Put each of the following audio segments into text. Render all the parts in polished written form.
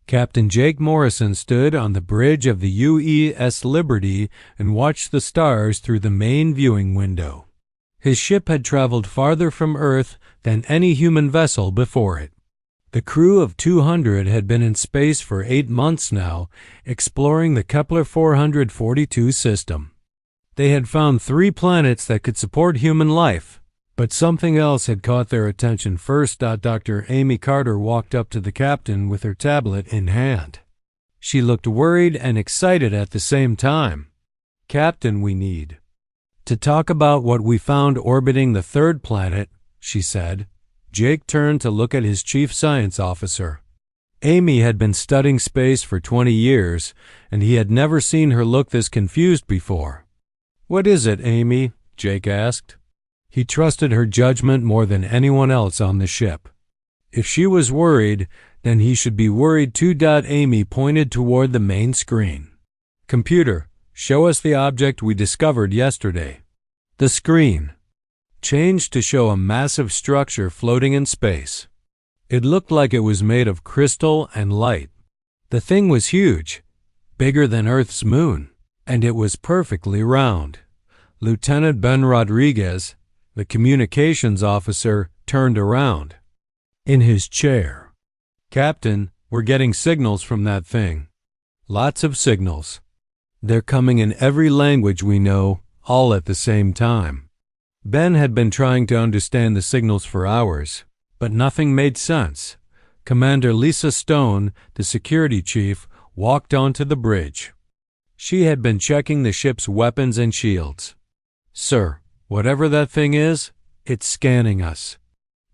Captain Jake Morrison stood on the bridge of the UES Liberty and watched the stars through the main viewing window. His ship had traveled farther from Earth than any human vessel before it. The crew of 200 had been in space for 8 months now, exploring the Kepler 442 system. They had found 3 planets that could support human life, but something else had caught their attention first. Dr. Amy Carter walked up to the captain with her tablet in hand. She looked worried and excited at the same time. "Captain, we need to talk about what we found orbiting the 3rd planet," she said. Jake turned to look at his chief science officer. Amy had been studying space for 20 years, and he had never seen her look this confused before. "What is it, Amy?" Jake asked. He trusted her judgment more than anyone else on the ship. If she was worried, then he should be worried too. Amy pointed toward the main screen. "Computer, show us the object we discovered yesterday." The screen changed to show a massive structure floating in space. It looked like it was made of crystal and light. The thing was huge, bigger than Earth's moon, and it was perfectly round. Lieutenant Ben Rodriguez, the communications officer, turned around in his chair. "Captain, we're getting signals from that thing. Lots of signals. They're coming in every language we know, all at the same time." Ben had been trying to understand the signals for hours, but nothing made sense. Commander Lisa Stone, the security chief, walked onto the bridge. She had been checking the ship's weapons and shields. "Sir, whatever that thing is, it's scanning us.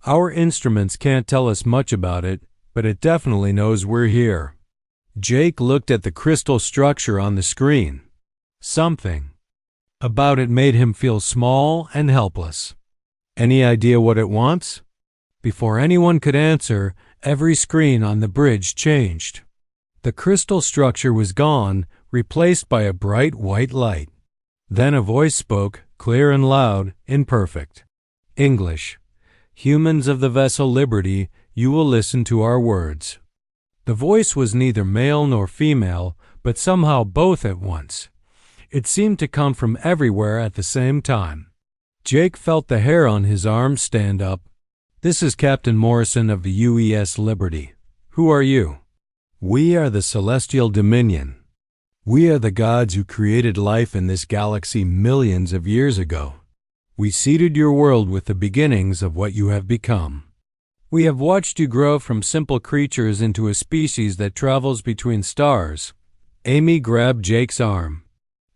Our instruments can't tell us much about it, but it definitely knows we're here." Jake looked at the crystal structure on the screen. Something about it made him feel small and helpless. "Any idea what it wants?" Before anyone could answer, every screen on the bridge changed. The crystal structure was gone, replaced by a bright white light. Then a voice spoke, clear and loud, in perfect English. "Humans of the vessel Liberty, you will listen to our words." The voice was neither male nor female, but somehow both at once. It seemed to come from everywhere at the same time. Jake felt the hair on his arm stand up. "This is Captain Morrison of the UES Liberty. Who are you?" "We are the Celestial Dominion. We are the gods who created life in this galaxy millions of years ago. We seeded your world with the beginnings of what you have become. We have watched you grow from simple creatures into a species that travels between stars." Amy grabbed Jake's arm.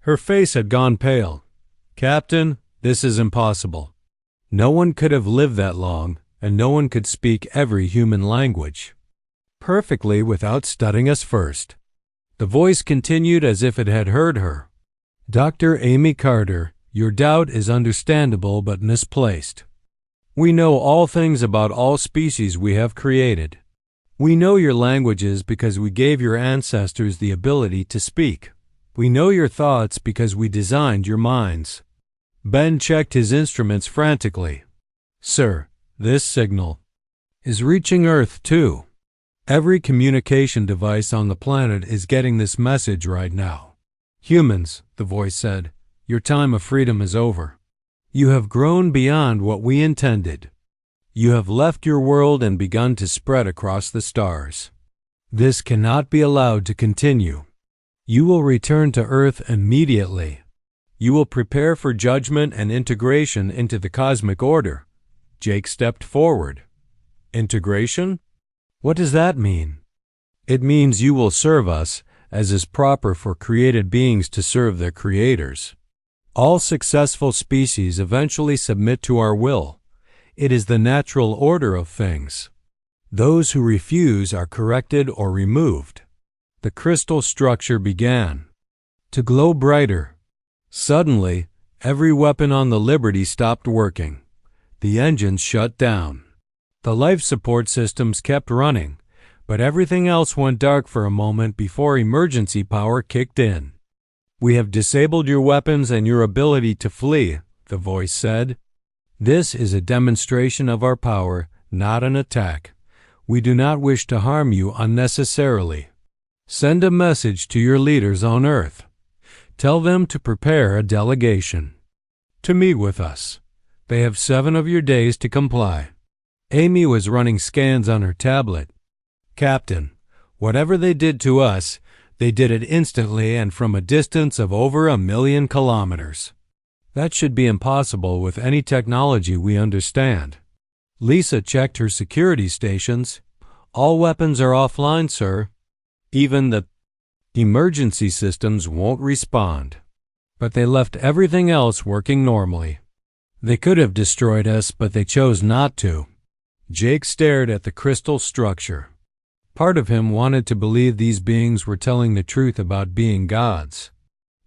Her face had gone pale. "Captain, this is impossible. No one could have lived that long, and no one could speak every human language perfectly without studying us first." The voice continued as if it had heard her. "Dr. Amy Carter, your doubt is understandable but misplaced. We know all things about all species we have created. We know your languages because we gave your ancestors the ability to speak. We know your thoughts because we designed your minds." Ben checked his instruments frantically. "Sir, this signal is reaching Earth too. Every communication device on the planet is getting this message right now." "Humans," the voice said, "your time of freedom is over. You have grown beyond what we intended. You have left your world and begun to spread across the stars. This cannot be allowed to continue. You will return to Earth immediately. You will prepare for judgment and integration into the cosmic order." Jake stepped forward. "Integration? What does that mean?" "It means you will serve us, as is proper for created beings to serve their creators. All successful species eventually submit to our will. It is the natural order of things. Those who refuse are corrected or removed." The crystal structure began to glow brighter. Suddenly, every weapon on the Liberty stopped working. The engines shut down. The life support systems kept running, but everything else went dark for a moment before emergency power kicked in. "We have disabled your weapons and your ability to flee," the voice said. "This is a demonstration of our power, not an attack. We do not wish to harm you unnecessarily. Send a message to your leaders on Earth. Tell them to prepare a delegation to meet with us. They have 7 of your days to comply." Amy was running scans on her tablet. "Captain, whatever they did to us, they did it instantly and from a distance of over 1,000,000 kilometers. That should be impossible with any technology we understand." Lisa checked her security stations. "All weapons are offline, sir. Even the emergency systems won't respond." But they left everything else working normally. They could have destroyed us, but they chose not to. Jake stared at the crystal structure. Part of him wanted to believe these beings were telling the truth about being gods.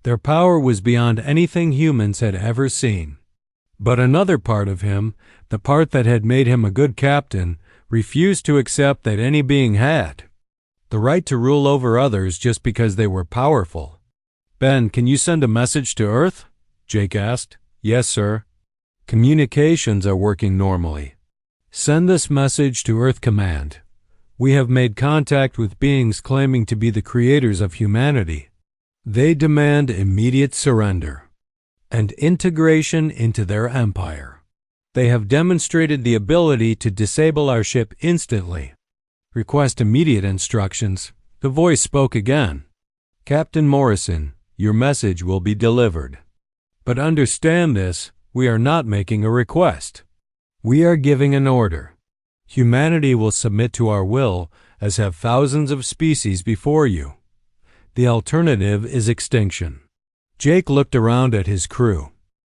Their power was beyond anything humans had ever seen. But another part of him, the part that had made him a good captain, refused to accept that any being had the right to rule over others just because they were powerful. "Ben, can you send a message to Earth?" Jake asked. "Yes, sir. Communications are working normally. Send this message to Earth Command. We have made contact with beings claiming to be the creators of humanity. They demand immediate surrender and integration into their empire. They have demonstrated the ability to disable our ship instantly. Request immediate instructions." The voice spoke again. "Captain Morrison, your message will be delivered. But understand this, we are not making a request. We are giving an order. Humanity will submit to our will, as have thousands of species before you. The alternative is extinction." Jake looked around at his crew.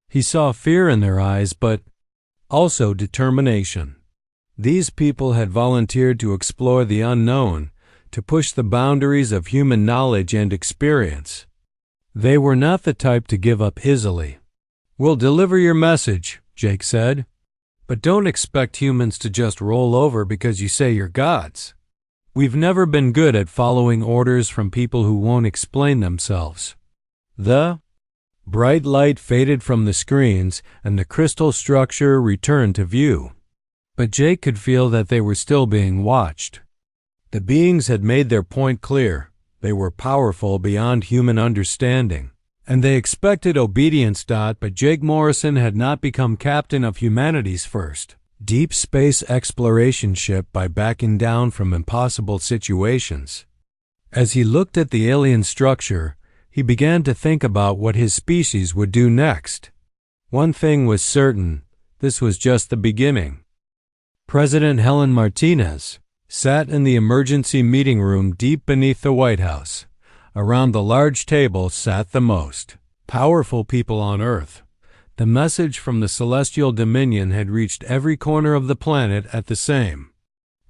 He saw fear in their eyes, but also determination. These people had volunteered to explore the unknown, to push the boundaries of human knowledge and experience. They were not the type to give up easily. "We'll deliver your message," Jake said. "But don't expect humans to just roll over because you say you're gods. We've never been good at following orders from people who won't explain themselves." The bright light faded from the screens and the crystal structure returned to view. But Jake could feel that they were still being watched. The beings had made their point clear. They were powerful beyond human understanding, and they expected obedience. But Jake Morrison had not become captain of humanity's first deep space exploration ship by backing down from impossible situations. As he looked at the alien structure, he began to think about what his species would do next. One thing was certain, this was just the beginning. President Helen Martinez sat in the emergency meeting room deep beneath the White House. Around the large table sat the most powerful people on Earth. The message from the Celestial Dominion had reached every corner of the planet at the same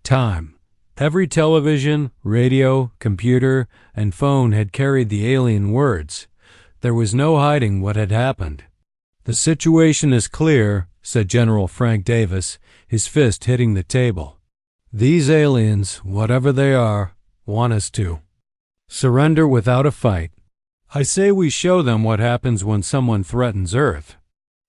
time. Every television, radio, computer, and phone had carried the alien words. There was no hiding what had happened. "The situation is clear," said General Frank Davis, his fist hitting the table. "These aliens, whatever they are, want us to surrender without a fight. I say we show them what happens when someone threatens Earth."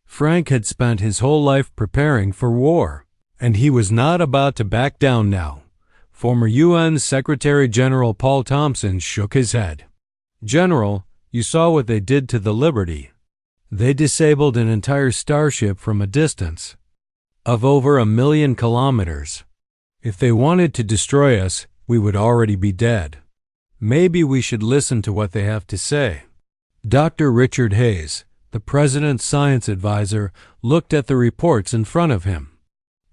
Frank had spent his whole life preparing for war, and he was not about to back down now. Former UN Secretary General Paul Thompson shook his head. "General, you saw what they did to the Liberty. They disabled an entire starship from a distance of over 1,000,000 kilometers. If they wanted to destroy us, we would already be dead. Maybe we should listen to what they have to say." Dr. Richard Hayes, the president's science advisor, looked at the reports in front of him.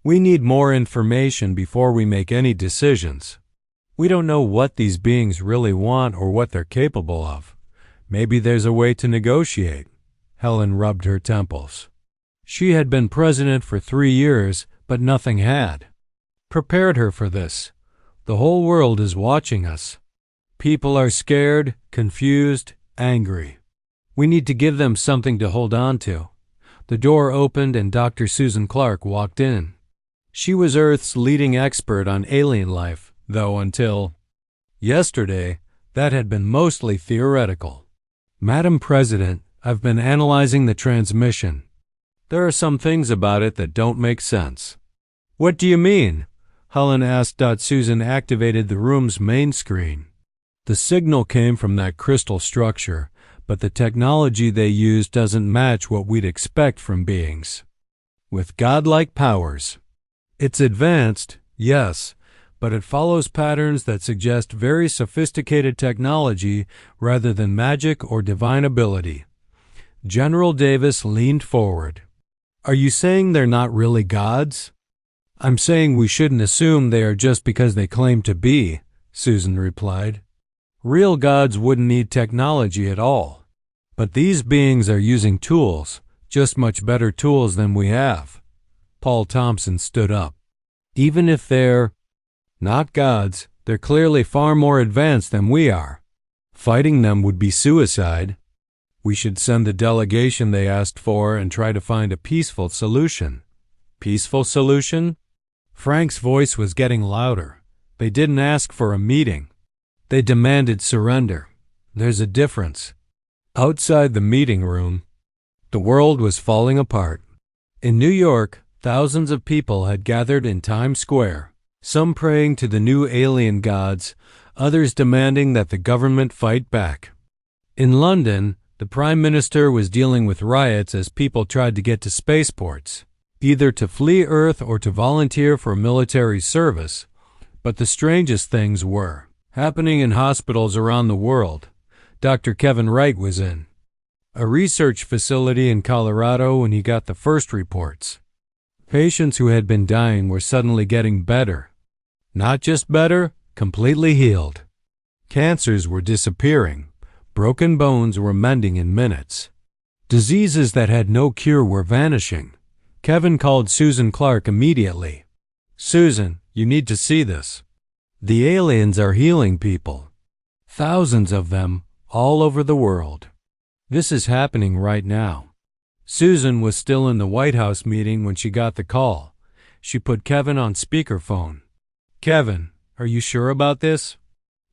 "We need more information before we make any decisions. We don't know what these beings really want or what they're capable of. Maybe there's a way to negotiate." Helen rubbed her temples. She had been president for 3 years, but nothing had prepared her for this. The whole world is watching us. People are scared, confused, angry. We need to give them something to hold on to. The door opened and Dr. Susan Clark walked in. She was Earth's leading expert on alien life, though until yesterday, that had been mostly theoretical. "Madam President, I've been analyzing the transmission. There are some things about it that don't make sense." "What do you mean?" Helen asked. Susan activated the room's main screen. The signal came from that crystal structure, but the technology they used doesn't match what we'd expect from beings with godlike powers. It's advanced, yes, but it follows patterns that suggest very sophisticated technology rather than magic or divine ability. General Davis leaned forward. Are you saying they're not really gods? I'm saying we shouldn't assume they are just because they claim to be, Susan replied. Real gods wouldn't need technology at all. But these beings are using tools, just much better tools than we have. Paul Thompson stood up. Even if they're not gods, they're clearly far more advanced than we are. Fighting them would be suicide. We should send the delegation they asked for and try to find a peaceful solution. Peaceful solution? Frank's voice was getting louder. They didn't ask for a meeting. They demanded surrender. There's a difference. Outside the meeting room, the world was falling apart. In New York, thousands of people had gathered in Times Square, some praying to the new alien gods, others demanding that the government fight back. In London, the Prime Minister was dealing with riots as people tried to get to spaceports, either to flee Earth or to volunteer for military service. But the strangest things were happening in hospitals around the world. Dr. Kevin Wright was in a research facility in Colorado when he got the first reports. Patients who had been dying were suddenly getting better. Not just better, completely healed. Cancers were disappearing. Broken bones were mending in minutes. Diseases that had no cure were vanishing. Kevin called Susan Clark immediately. Susan, you need to see this. The aliens are healing people. Thousands of them, all over the world. This is happening right now. Susan was still in the White House meeting when she got the call. She put Kevin on speakerphone. Kevin, are you sure about this?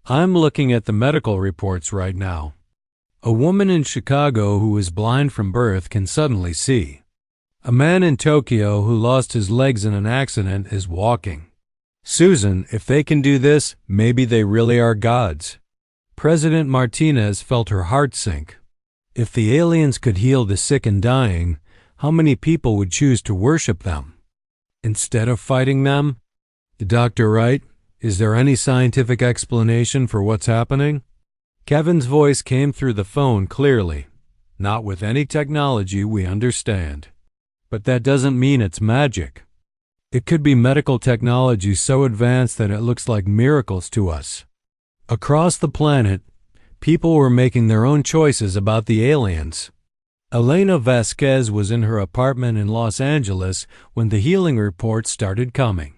I'm looking at the medical reports right now. A woman in Chicago who is blind from birth can suddenly see. A man in Tokyo who lost his legs in an accident is walking. Susan, if they can do this, maybe they really are gods. President Martinez felt her heart sink. If the aliens could heal the sick and dying, how many people would choose to worship them? Instead of fighting them? Dr. Wright, is there any scientific explanation for what's happening? Kevin's voice came through the phone clearly. Not with any technology we understand. But that doesn't mean it's magic. It could be medical technology so advanced that it looks like miracles to us. Across the planet, people were making their own choices about the aliens. Elena Vasquez was in her apartment in Los Angeles when the healing reports started coming.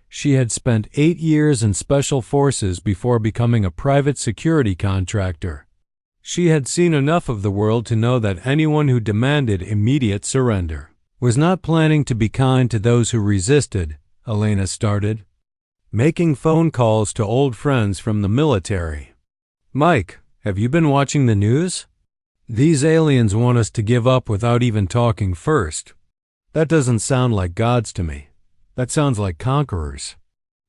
She had spent 8 years in special forces before becoming a private security contractor. She had seen enough of the world to know that anyone who demanded immediate surrender was not planning to be kind to those who resisted. Elena started making phone calls to old friends from the military. Mike, have you been watching the news? These aliens want us to give up without even talking first. That doesn't sound like gods to me. That sounds like conquerors.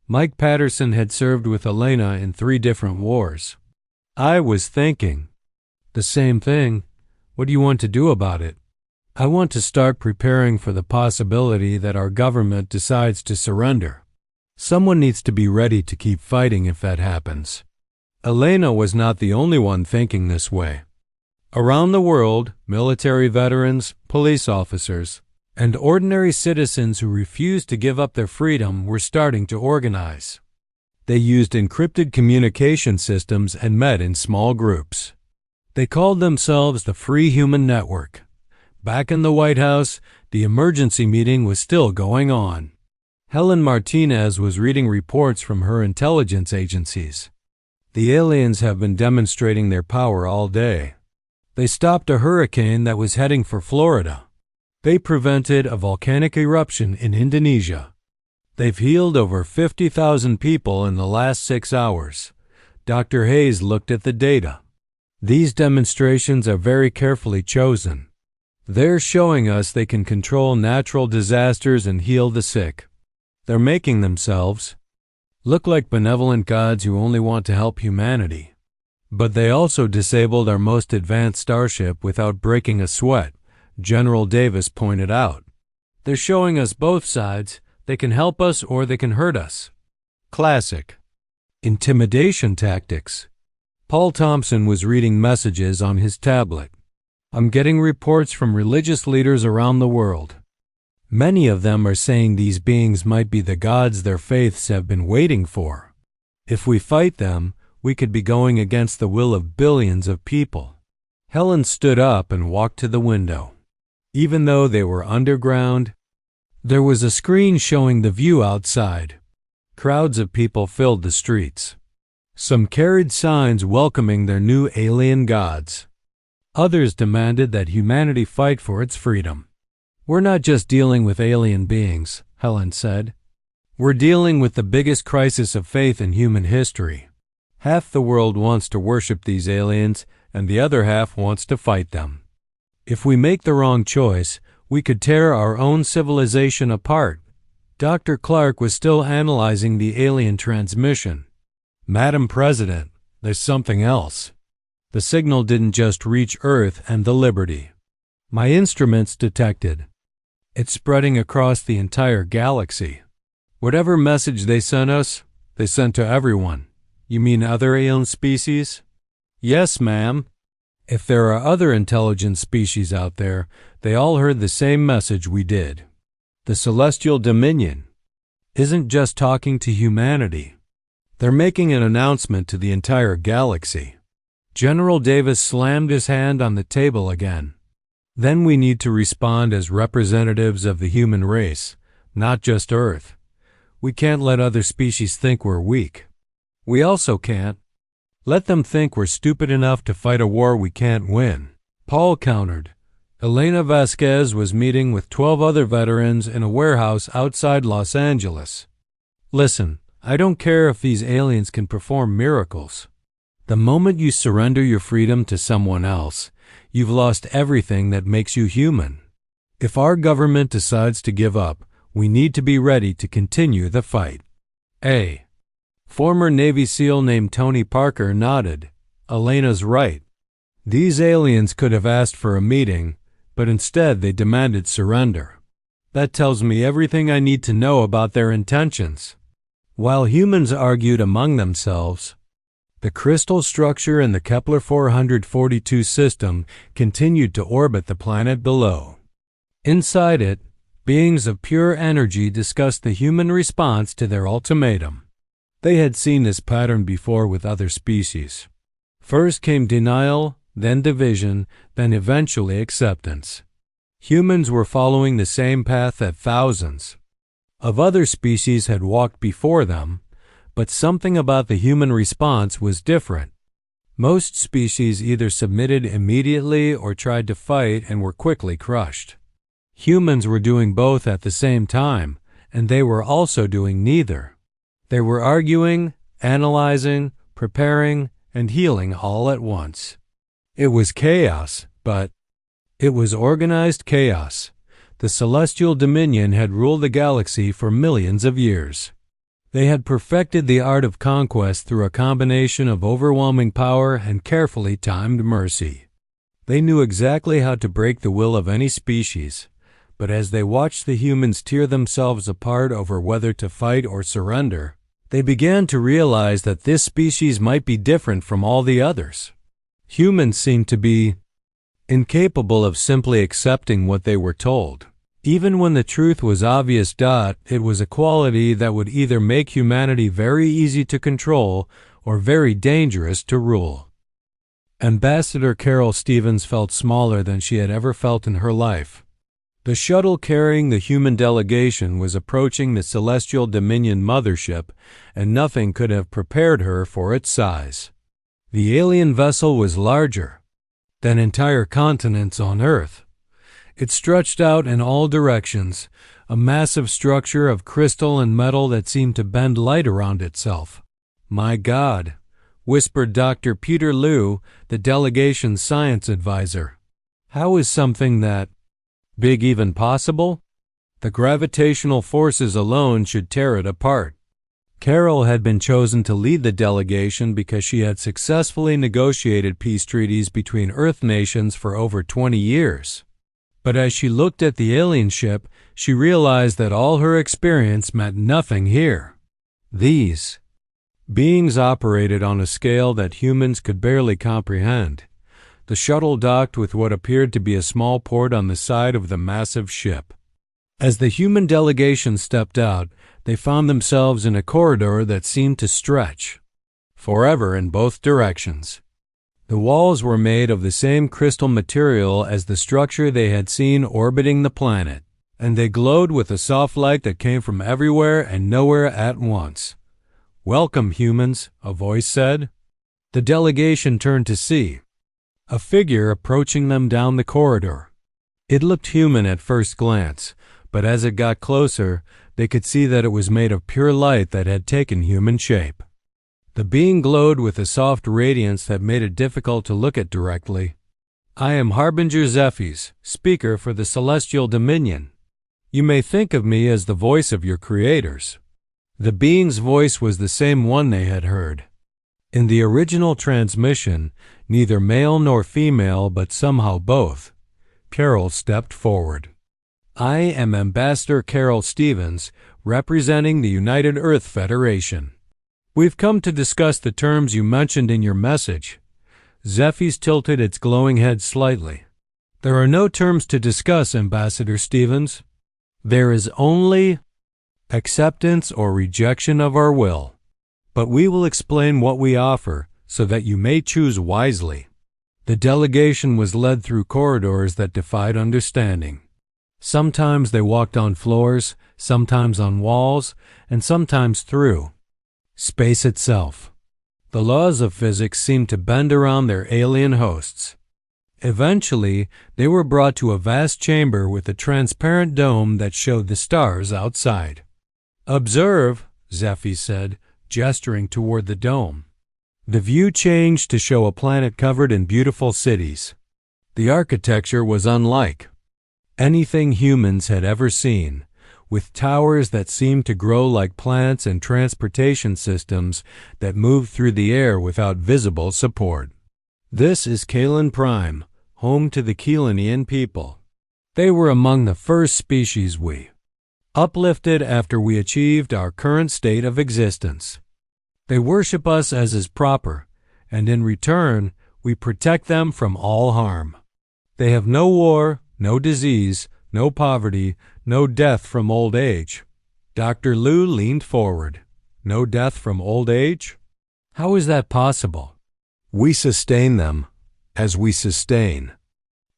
Mike Patterson had served with Elena in 3 different wars. I was thinking the same thing. What do you want to do about it? I want to start preparing for the possibility that our government decides to surrender. Someone needs to be ready to keep fighting if that happens. Elena was not the only one thinking this way. Around the world, military veterans, police officers, and ordinary citizens who refused to give up their freedom were starting to organize. They used encrypted communication systems and met in small groups. They called themselves the Free Human Network. Back in the White House, the emergency meeting was still going on. Helen Martinez was reading reports from her intelligence agencies. The aliens have been demonstrating their power all day. They stopped a hurricane that was heading for Florida. They prevented a volcanic eruption in Indonesia. They've healed over 50,000 people in the last 6 hours. Dr. Hayes looked at the data. These demonstrations are very carefully chosen. They're showing us they can control natural disasters and heal the sick. They're making themselves look like benevolent gods who only want to help humanity. But they also disabled our most advanced starship without breaking a sweat, General Davis pointed out. They're showing us both sides. They can help us or they can hurt us. Classic. Intimidation tactics. Paul Thompson was reading messages on his tablet. I'm getting reports from religious leaders around the world. Many of them are saying these beings might be the gods their faiths have been waiting for. If we fight them, we could be going against the will of billions of people. Helen stood up and walked to the window. Even though they were underground, there was a screen showing the view outside. Crowds of people filled the streets. Some carried signs welcoming their new alien gods. Others demanded that humanity fight for its freedom. We're not just dealing with alien beings, Helen said. We're dealing with the biggest crisis of faith in human history. Half the world wants to worship these aliens, and the other half wants to fight them. If we make the wrong choice, we could tear our own civilization apart. Dr. Clark was still analyzing the alien transmission. Madam President, there's something else. The signal didn't just reach Earth and the Liberty. My instruments detected. It's spreading across the entire galaxy. Whatever message they sent us, they sent to everyone. You mean other alien species? Yes, ma'am. If there are other intelligent species out there, they all heard the same message we did. The Celestial Dominion isn't just talking to humanity. They're making an announcement to the entire galaxy. General Davis slammed his hand on the table again. Then we need to respond as representatives of the human race, not just Earth. We can't let other species think we're weak. We also can't let them think we're stupid enough to fight a war we can't win. Paul countered. Elena Vasquez was meeting with 12 other veterans in a warehouse outside Los Angeles. Listen, I don't care if these aliens can perform miracles. The moment you surrender your freedom to someone else, you've lost everything that makes you human. If our government decides to give up, we need to be ready to continue the fight. A former Navy SEAL named Tony Parker nodded. Elena's right. These aliens could have asked for a meeting, but instead they demanded surrender. That tells me everything I need to know about their intentions. While humans argued among themselves, the crystal structure in the Kepler 442 system continued to orbit the planet below. Inside it, beings of pure energy discussed the human response to their ultimatum. They had seen this pattern before with other species. First came denial, then division, then eventually acceptance. Humans were following the same path that thousands of other species had walked before them, but something about the human response was different. Most species either submitted immediately or tried to fight and were quickly crushed. Humans were doing both at the same time, and they were also doing neither. They were arguing, analyzing, preparing, and healing all at once. It was chaos, but it was organized chaos. The Celestial Dominion had ruled the galaxy for millions of years. They had perfected the art of conquest through a combination of overwhelming power and carefully timed mercy. They knew exactly how to break the will of any species, but as they watched the humans tear themselves apart over whether to fight or surrender, they began to realize that this species might be different from all the others. Humans seemed to be incapable of simply accepting what they were told. Even when the truth was obvious, it was a quality that would either make humanity very easy to control or very dangerous to rule. Ambassador Carol Stevens felt smaller than she had ever felt in her life. The shuttle carrying the human delegation was approaching the Celestial Dominion mothership, and nothing could have prepared her for its size. The alien vessel was larger than entire continents on Earth. It stretched out in all directions, a massive structure of crystal and metal that seemed to bend light around itself. "My God," whispered Dr. Peter Liu, the delegation's science advisor. "How is something that big even possible?" The gravitational forces alone should tear it apart. Carol had been chosen to lead the delegation because she had successfully negotiated peace treaties between Earth nations for over 20 years. But as she looked at the alien ship, she realized that all her experience meant nothing here. These beings operated on a scale that humans could barely comprehend. The shuttle docked with what appeared to be a small port on the side of the massive ship. As the human delegation stepped out, they found themselves in a corridor that seemed to stretch forever in both directions. The walls were made of the same crystal material as the structure they had seen orbiting the planet, and they glowed with a soft light that came from everywhere and nowhere at once. "Welcome, humans," a voice said. The delegation turned to see a figure approaching them down the corridor. It looked human at first glance, but as it got closer, they could see that it was made of pure light that had taken human shape. The being glowed with a soft radiance that made it difficult to look at directly. "I am Harbinger Zephys, speaker for the Celestial Dominion. You may think of me as the voice of your creators." The being's voice was the same one they had heard. In the original transmission, neither male nor female, but somehow both. Carol stepped forward. "I am Ambassador Carol Stevens, representing the United Earth Federation. We've come to discuss the terms you mentioned in your message." Zephys tilted its glowing head slightly. "There are no terms to discuss, Ambassador Stevens. There is only acceptance or rejection of our will. But we will explain what we offer so that you may choose wisely." The delegation was led through corridors that defied understanding. Sometimes they walked on floors, sometimes on walls, and sometimes through space itself. The laws of physics seemed to bend around their alien hosts. Eventually, they were brought to a vast chamber with a transparent dome that showed the stars outside. "Observe," Zephys said, gesturing toward the dome. The view changed to show a planet covered in beautiful cities. The architecture was unlike anything humans had ever seen, with towers that seemed to grow like plants and transportation systems that moved through the air without visible support. "This is Kalan Prime, home to the Keelanian people. They were among the first species we uplifted after we achieved our current state of existence. They worship us as is proper, and in return, we protect them from all harm. They have no war, no disease, no poverty, no death from old age." Dr. Liu leaned forward. "No death from old age? How is that possible?" "We sustain them, as we sustain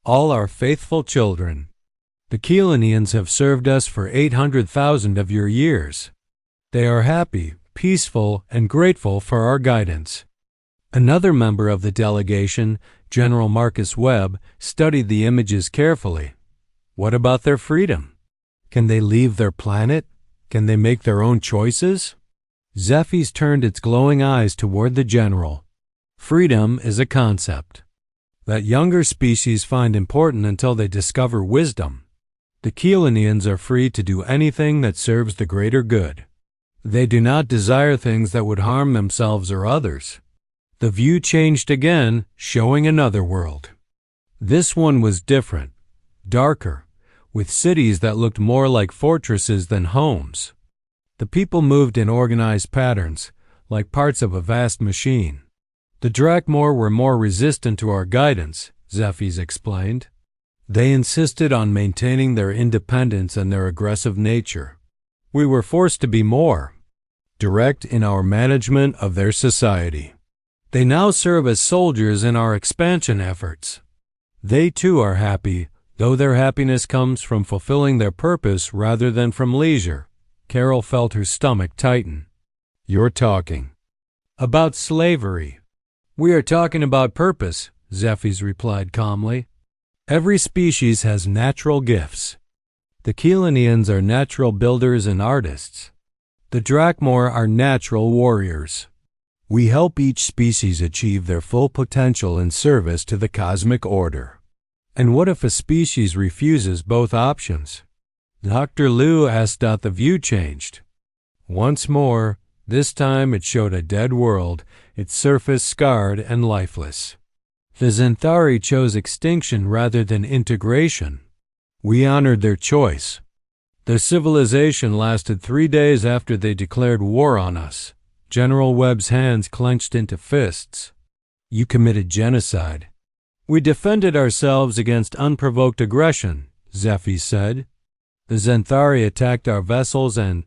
all our faithful children. The Keelanians have served us for 800,000 of your years. They are happy, peaceful, and grateful for our guidance." Another member of the delegation, General Marcus Webb, studied the images carefully. "What about their freedom? Can they leave their planet? Can they make their own choices?" Zephys turned its glowing eyes toward the general. "Freedom is a concept that younger species find important until they discover wisdom. The Keelanians are free to do anything that serves the greater good. They do not desire things that would harm themselves or others." The view changed again, showing another world. This one was different, darker, with cities that looked more like fortresses than homes. The people moved in organized patterns, like parts of a vast machine. "The Drakmor were more resistant to our guidance," Zephys explained. "They insisted on maintaining their independence and their aggressive nature. We were forced to be more direct in our management of their society. They now serve as soldiers in our expansion efforts. They too are happy, though their happiness comes from fulfilling their purpose rather than from leisure." Carol felt her stomach tighten. "You're talking about slavery." "We are talking about purpose," Zephys replied calmly. "Every species has natural gifts. The Keelanians are natural builders and artists. The Drakmor are natural warriors. We help each species achieve their full potential in service to the cosmic order." "And what if a species refuses both options?" Dr. Liu asked. The view changed. Once more, this time it showed a dead world, its surface scarred and lifeless. The Xanthari chose extinction rather than integration. We honored their choice. Their civilization lasted 3 days after they declared war on us. General Webb's hands clenched into fists. You committed genocide. We defended ourselves against unprovoked aggression, Zephy said. The Xanthari attacked our vessels and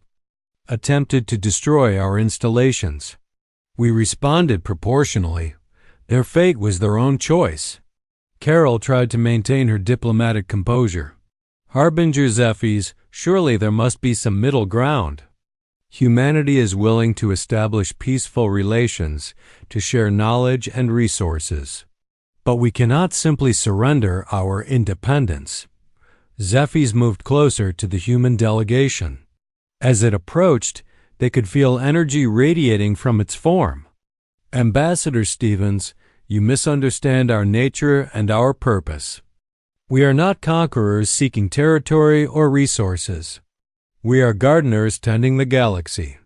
attempted to destroy our installations. We responded proportionally. Their fate was their own choice. Carol tried to maintain her diplomatic composure. Harbinger Zephys, surely there must be some middle ground. Humanity is willing to establish peaceful relations, to share knowledge and resources. But we cannot simply surrender our independence. Zephys moved closer to the human delegation. As it approached, they could feel energy radiating from its form. Ambassador Stevens, you misunderstand our nature and our purpose. We are not conquerors seeking territory or resources. We are gardeners tending the galaxy.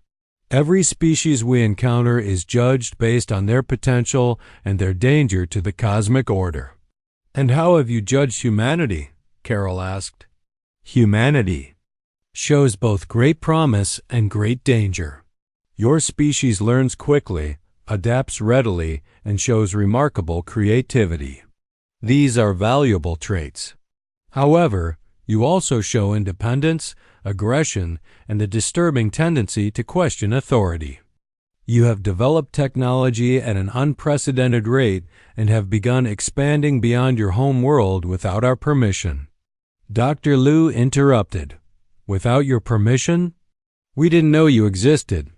Every species we encounter is judged based on their potential and their danger to the cosmic order. And how have you judged humanity? Carol asked. Humanity shows both great promise and great danger. Your species learns quickly, adapts readily, and shows remarkable creativity. These are valuable traits. However, you also show independence, aggression, and the disturbing tendency to question authority. You have developed technology at an unprecedented rate and have begun expanding beyond your home world without our permission. Dr. Liu interrupted. Without your permission? We didn't know you existed.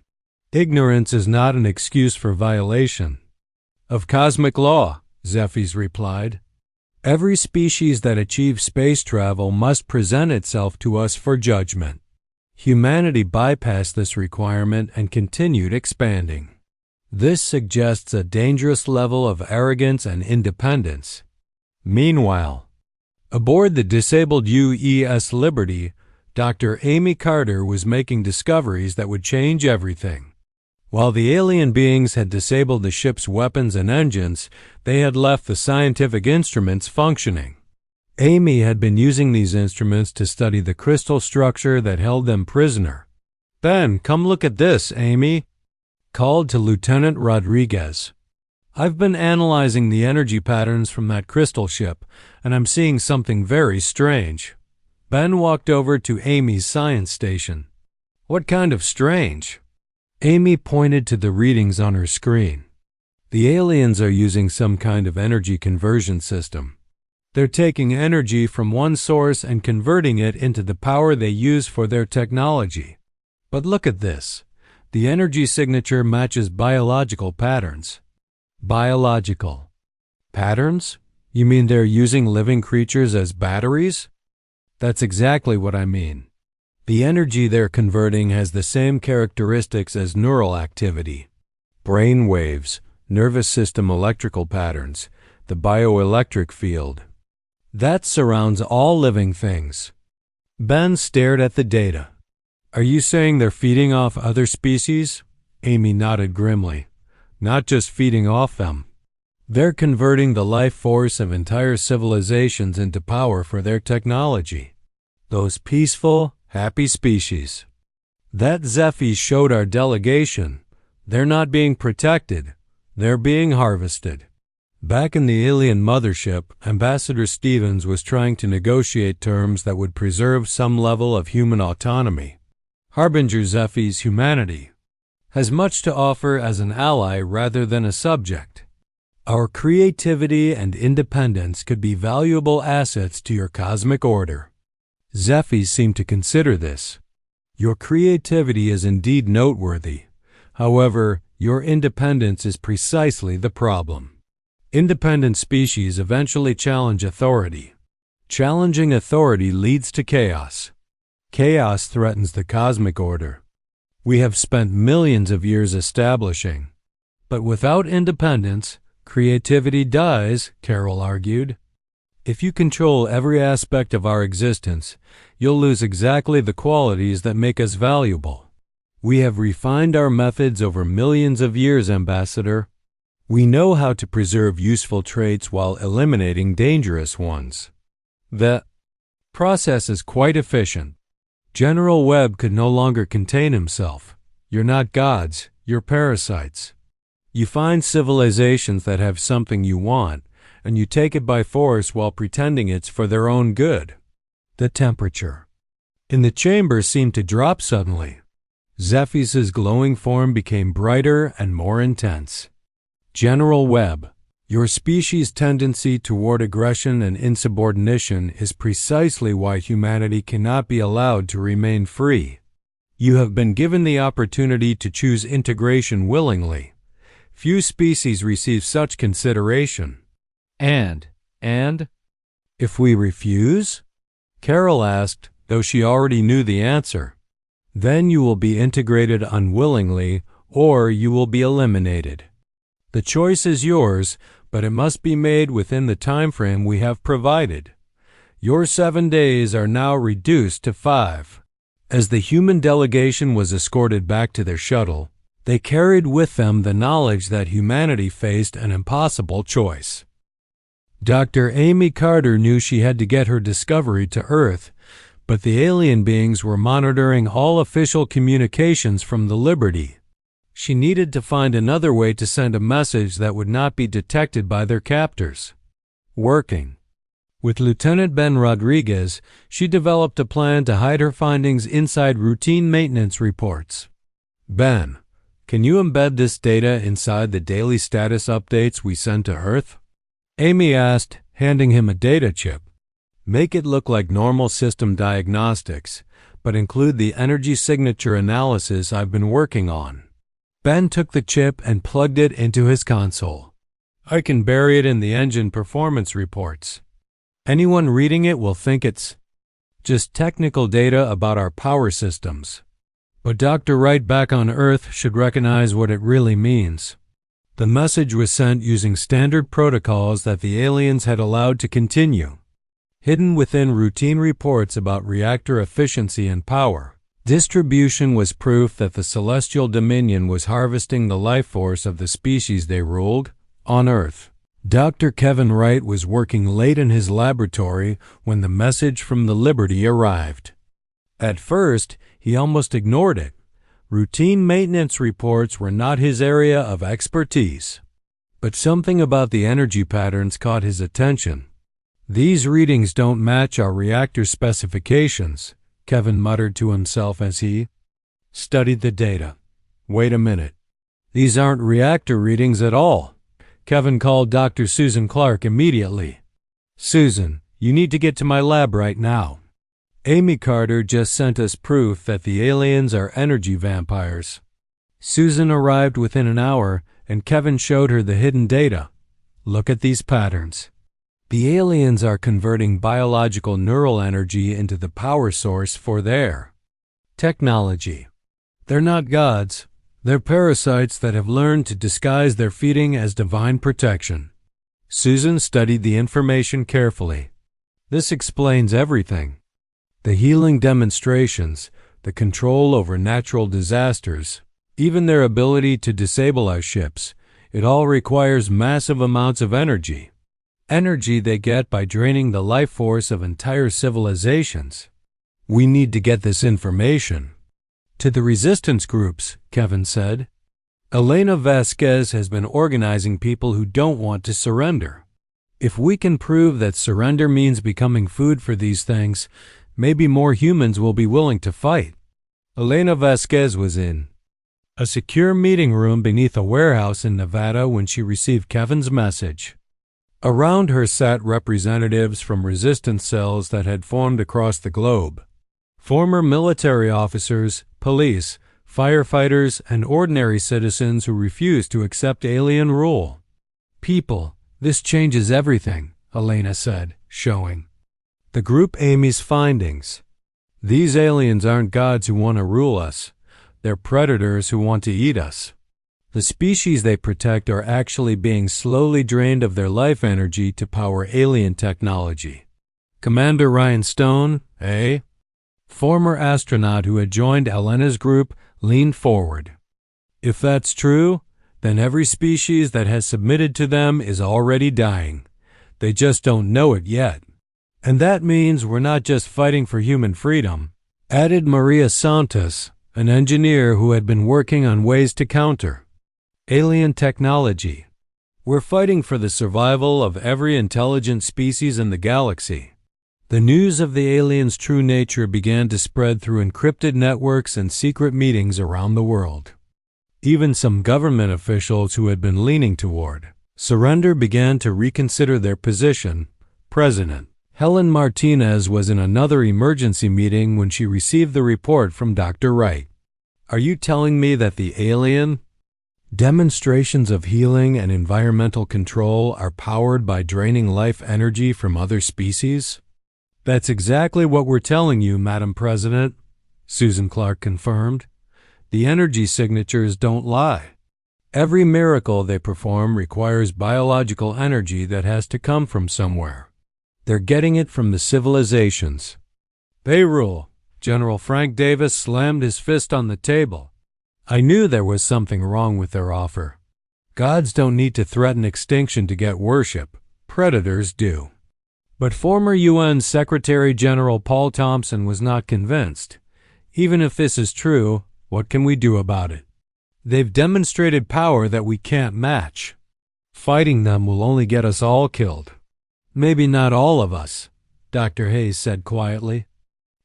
Ignorance is not an excuse for violation of cosmic law, Zephys replied. Every species that achieves space travel must present itself to us for judgment. Humanity bypassed this requirement and continued expanding. This suggests a dangerous level of arrogance and independence. Meanwhile, aboard the disabled UES Liberty, Dr. Amy Carter was making discoveries that would change everything. While the alien beings had disabled the ship's weapons and engines, they had left the scientific instruments functioning. Amy had been using these instruments to study the crystal structure that held them prisoner. Ben, come look at this, Amy called to Lieutenant Rodriguez. I've been analyzing the energy patterns from that crystal ship, and I'm seeing something very strange. Ben walked over to Amy's science station. What kind of strange? Amy pointed to the readings on her screen. The aliens are using some kind of energy conversion system. They're taking energy from one source and converting it into the power they use for their technology. But look at this. The energy signature matches biological patterns. Biological patterns? You mean they're using living creatures as batteries? That's exactly what I mean. The energy they're converting has the same characteristics as neural activity. Brain waves, nervous system electrical patterns, the bioelectric field. That surrounds all living things. Ben stared at the data. Are you saying they're feeding off other species? Amy nodded grimly. Not just feeding off them. They're converting the life force of entire civilizations into power for their technology. Those peaceful, happy species. That Zephy showed our delegation. They're not being protected. They're being harvested. Back in the alien mothership, Ambassador Stevens was trying to negotiate terms that would preserve some level of human autonomy. Harbinger Zephys humanity has much to offer as an ally rather than a subject. Our creativity and independence could be valuable assets to your cosmic order. Zephys seemed to consider this. Your creativity is indeed noteworthy. However, your independence is precisely the problem. Independent species eventually challenge authority. Challenging authority leads to chaos. Chaos threatens the cosmic order. We have spent millions of years establishing. But without independence, creativity dies, Carol argued. If you control every aspect of our existence, you'll lose exactly the qualities that make us valuable. We have refined our methods over millions of years, Ambassador. We know how to preserve useful traits while eliminating dangerous ones. The process is quite efficient. General Webb could no longer contain himself. You're not gods, you're parasites. You find civilizations that have something you want, and you take it by force while pretending it's for their own good. The temperature in the chamber seemed to drop suddenly. Zephyr's glowing form became brighter and more intense. General Webb, your species' tendency toward aggression and insubordination is precisely why humanity cannot be allowed to remain free. You have been given the opportunity to choose integration willingly. Few species receive such consideration. And, if we refuse? Carol asked, though she already knew the answer. Then you will be integrated unwillingly, or you will be eliminated. The choice is yours, but it must be made within the time frame we have provided. Your 7 days are now reduced to 5. As the human delegation was escorted back to their shuttle, they carried with them the knowledge that humanity faced an impossible choice. Dr. Amy Carter knew she had to get her discovery to Earth, but the alien beings were monitoring all official communications from the Liberty. She needed to find another way to send a message that would not be detected by their captors. Working with Lieutenant Ben Rodriguez, she developed a plan to hide her findings inside routine maintenance reports. Ben, can you embed this data inside the daily status updates we send to Earth? Amy asked, handing him a data chip. Make it look like normal system diagnostics, but include the energy signature analysis I've been working on. Ben took the chip and plugged it into his console. I can bury it in the engine performance reports. Anyone reading it will think it's just technical data about our power systems. But Dr. Wright back on Earth should recognize what it really means. The message was sent using standard protocols that the aliens had allowed to continue. Hidden within routine reports about reactor efficiency and power, distribution was proof that the Celestial Dominion was harvesting the life force of the species they ruled on Earth. Dr. Kevin Wright was working late in his laboratory when the message from the Liberty arrived. At first, he almost ignored it. Routine maintenance reports were not his area of expertise. But something about the energy patterns caught his attention. These readings don't match our reactor specifications, Kevin muttered to himself as he studied the data. Wait a minute. These aren't reactor readings at all. Kevin called Dr. Susan Clark immediately. Susan, you need to get to my lab right now. Amy Carter just sent us proof that the aliens are energy vampires. Susan arrived within an hour, and Kevin showed her the hidden data. Look at these patterns. The aliens are converting biological neural energy into the power source for their technology. They're not gods. They're parasites that have learned to disguise their feeding as divine protection. Susan studied the information carefully. This explains everything. The healing demonstrations, the control over natural disasters, even their ability to disable our ships, it all requires massive amounts of energy. Energy they get by draining the life force of entire civilizations. We need to get this information to the resistance groups, Kevin said. Elena Vasquez has been organizing people who don't want to surrender. If we can prove that surrender means becoming food for these things, maybe more humans will be willing to fight. Elena Vasquez was in a secure meeting room beneath a warehouse in Nevada when she received Kevin's message. Around her sat representatives from resistance cells that had formed across the globe. Former military officers, police, firefighters, and ordinary citizens who refused to accept alien rule. People, this changes everything, Elena said, showing the group Amy's findings. These aliens aren't gods who want to rule us. They're predators who want to eat us. The species they protect are actually being slowly drained of their life energy to power alien technology. Commander Ryan Stone, eh? Former astronaut who had joined Elena's group, leaned forward. If that's true, then every species that has submitted to them is already dying. They just don't know it yet. And that means we're not just fighting for human freedom, added Maria Santos, an engineer who had been working on ways to counter alien technology. We're fighting for the survival of every intelligent species in the galaxy. The news of the aliens' true nature began to spread through encrypted networks and secret meetings around the world. Even some government officials who had been leaning toward surrender began to reconsider their position. President Helen Martinez was in another emergency meeting when she received the report from Dr. Wright. Are you telling me that the alien demonstrations of healing and environmental control are powered by draining life energy from other species? That's exactly what we're telling you, Madam President, Susan Clark confirmed. The energy signatures don't lie. Every miracle they perform requires biological energy that has to come from somewhere. They're getting it from the civilizations. They rule. General Frank Davis slammed his fist on the table. I knew there was something wrong with their offer. Gods don't need to threaten extinction to get worship. Predators do. But former UN Secretary General Paul Thompson was not convinced. Even if this is true, what can we do about it? They've demonstrated power that we can't match. Fighting them will only get us all killed. Maybe not all of us, Dr. Hayes said quietly.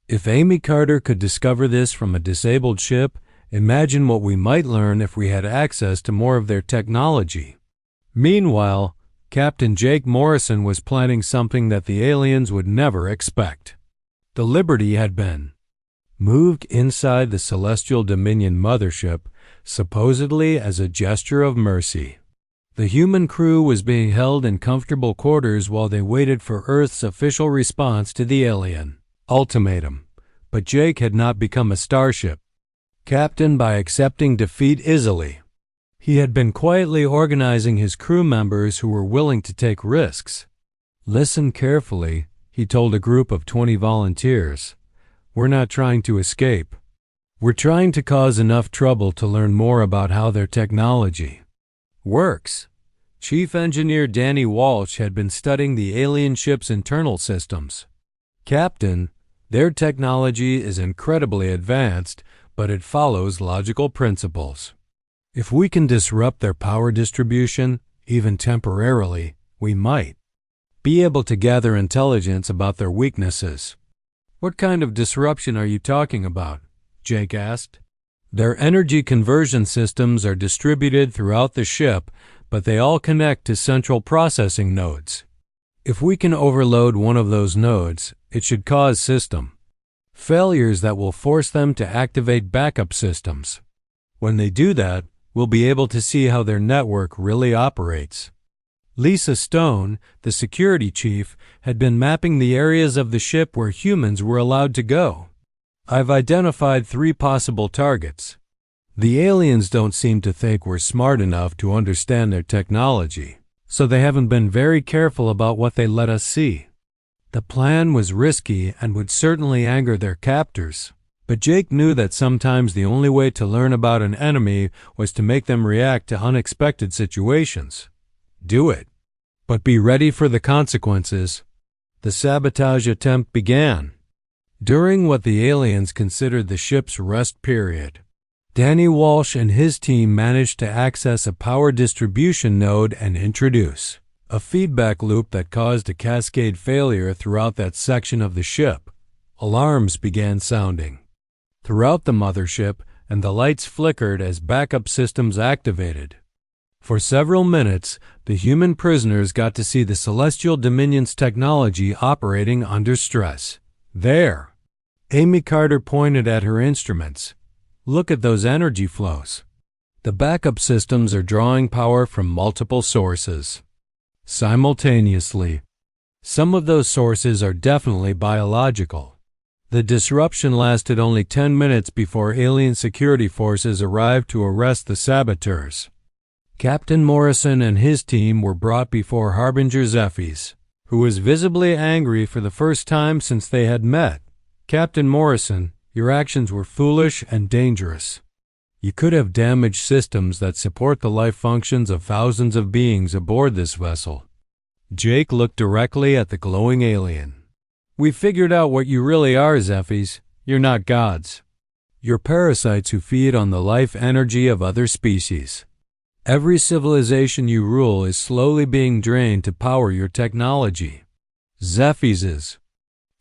If Amy Carter could discover this from a disabled ship, imagine what we might learn if we had access to more of their technology. Meanwhile, Captain Jake Morrison was planning something that the aliens would never expect. The Liberty had been moved inside the Celestial Dominion mothership, supposedly as a gesture of mercy. The human crew was being held in comfortable quarters while they waited for Earth's official response to the alien ultimatum. But Jake had not become a starship captain by accepting defeat easily. He had been quietly organizing his crew members who were willing to take risks. Listen carefully, he told a group of 20 volunteers. We're not trying to escape. We're trying to cause enough trouble to learn more about how their technology works. Chief Engineer Danny Walsh had been studying the alien ship's internal systems. Captain, their technology is incredibly advanced, but it follows logical principles. If we can disrupt their power distribution, even temporarily, we might be able to gather intelligence about their weaknesses. What kind of disruption are you talking about? Jake asked. Their energy conversion systems are distributed throughout the ship, but they all connect to central processing nodes. If we can overload one of those nodes, it should cause system failures that will force them to activate backup systems. When they do that, we'll be able to see how their network really operates. Lisa Stone, the security chief, had been mapping the areas of the ship where humans were allowed to go. I've identified 3 possible targets. The aliens don't seem to think we're smart enough to understand their technology, so they haven't been very careful about what they let us see. The plan was risky and would certainly anger their captors, but Jake knew that sometimes the only way to learn about an enemy was to make them react to unexpected situations. Do it, but be ready for the consequences. The sabotage attempt began during what the aliens considered the ship's rest period. Danny Walsh and his team managed to access a power distribution node and introduce a feedback loop that caused a cascade failure throughout that section of the ship. Alarms began sounding throughout the mothership, and the lights flickered as backup systems activated. For several minutes, the human prisoners got to see the Celestial Dominion's technology operating under stress. There! Amy Carter pointed at her instruments. Look at those energy flows. The backup systems are drawing power from multiple sources simultaneously. Some of those sources are definitely biological. The disruption lasted only 10 minutes before alien security forces arrived to arrest the saboteurs. Captain Morrison and his team were brought before Harbinger Zephyrs, who was visibly angry for the first time since they had met. Captain Morrison, your actions were foolish and dangerous. You could have damaged systems that support the life functions of thousands of beings aboard this vessel. Jake looked directly at the glowing alien. We figured out what you really are, Zephyrs. You're not gods. You're parasites who feed on the life energy of other species. Every civilization you rule is slowly being drained to power your technology. Zephyrs'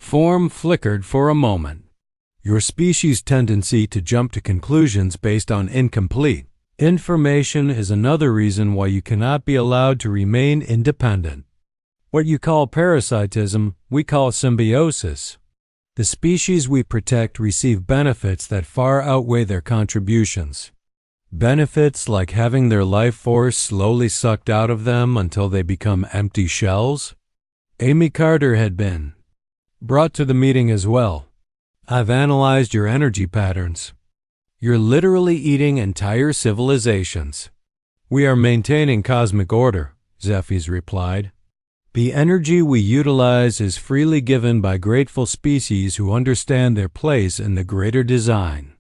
form flickered for a moment. Your species' tendency to jump to conclusions based on incomplete information is another reason why you cannot be allowed to remain independent. What you call parasitism, we call symbiosis. The species we protect receive benefits that far outweigh their contributions. Benefits like having their life force slowly sucked out of them until they become empty shells. Amy Carter had been brought to the meeting as well. I've analyzed your energy patterns. You're literally eating entire civilizations. We are maintaining cosmic order, Zephyrs replied. The energy we utilize is freely given by grateful species who understand their place in the greater design.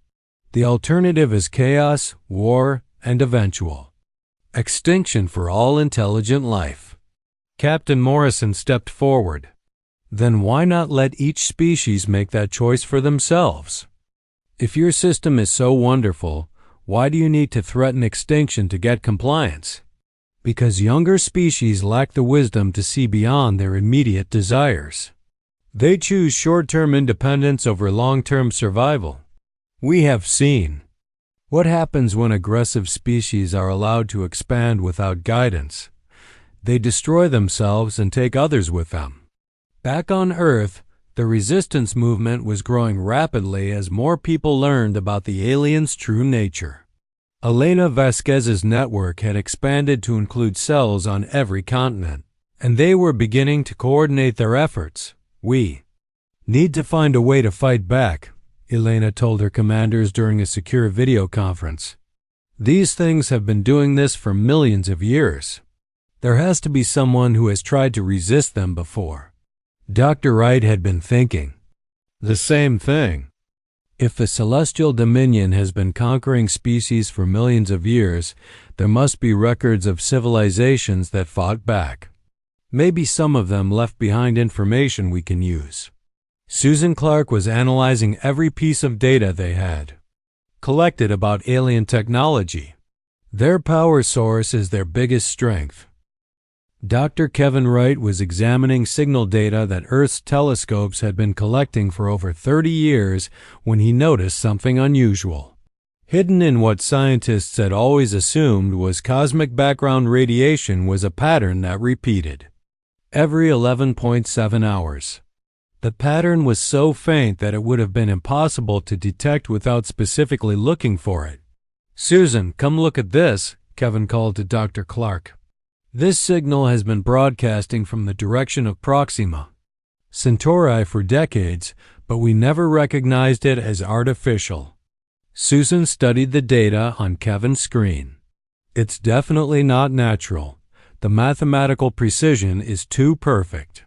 The alternative is chaos, war, and eventual extinction for all intelligent life. Captain Morrison stepped forward. Then why not let each species make that choice for themselves? If your system is so wonderful, why do you need to threaten extinction to get compliance? Because younger species lack the wisdom to see beyond their immediate desires. They choose short-term independence over long-term survival. We have seen what happens when aggressive species are allowed to expand without guidance. They destroy themselves and take others with them. Back on Earth, the resistance movement was growing rapidly as more people learned about the aliens' true nature. Elena Vasquez's network had expanded to include cells on every continent, and they were beginning to coordinate their efforts. We need to find a way to fight back, Elena told her commanders during a secure video conference. These things have been doing this for millions of years. There has to be someone who has tried to resist them before. Dr. Wright had been thinking the same thing. If the celestial dominion has been conquering species for millions of years, there must be records of civilizations that fought back. Maybe some of them left behind information we can use. Susan Clark was analyzing every piece of data they had collected about alien technology. Their power source is their biggest strength. Dr. Kevin Wright was examining signal data that Earth's telescopes had been collecting for over 30 years when he noticed something unusual. Hidden in what scientists had always assumed was cosmic background radiation was a pattern that repeated every 11.7 hours. The pattern was so faint that it would have been impossible to detect without specifically looking for it. "Susan, come look at this," Kevin called to Dr. Clark. "This signal has been broadcasting from the direction of Proxima Centauri for decades, but we never recognized it as artificial." Susan studied the data on Kevin's screen. "It's definitely not natural. The mathematical precision is too perfect.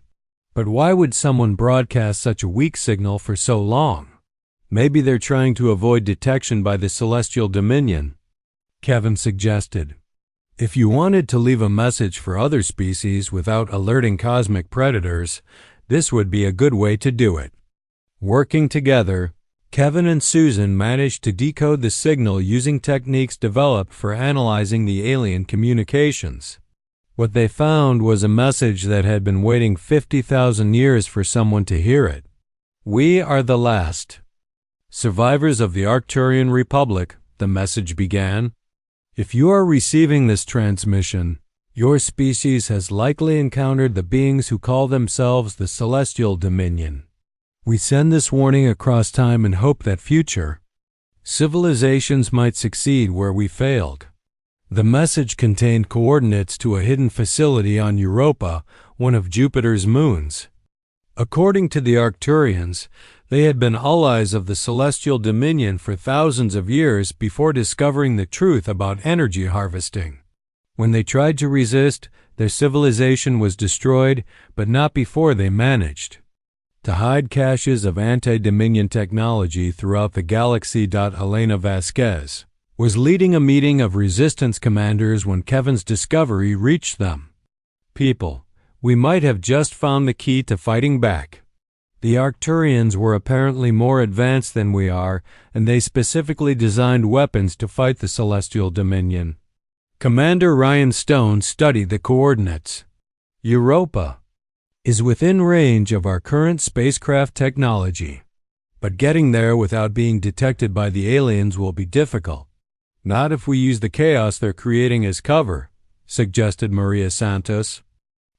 But why would someone broadcast such a weak signal for so long? Maybe they're trying to avoid detection by the Celestial Dominion," Kevin suggested. "If you wanted to leave a message for other species without alerting cosmic predators, this would be a good way to do it." Working together, Kevin and Susan managed to decode the signal using techniques developed for analyzing the alien communications. What they found was a message that had been waiting 50,000 years for someone to hear it. "We are the last survivors of the Arcturian Republic," the message began. "If you are receiving this transmission, your species has likely encountered the beings who call themselves the Celestial Dominion. We send this warning across time and hope that future civilizations might succeed where we failed." The message contained coordinates to a hidden facility on Europa, one of Jupiter's moons. According to the Arcturians, they had been allies of the Celestial Dominion for thousands of years before discovering the truth about energy harvesting. When they tried to resist, their civilization was destroyed, but not before they managed to hide caches of anti-Dominion technology throughout the galaxy. Helena Vasquez was leading a meeting of resistance commanders when Kevin's discovery reached them. "People, we might have just found the key to fighting back. The Arcturians were apparently more advanced than we are, and they specifically designed weapons to fight the Celestial Dominion." Commander Ryan Stone studied the coordinates. "Europa is within range of our current spacecraft technology, but getting there without being detected by the aliens will be difficult. Not if we use the chaos they're creating as cover," suggested Maria Santos.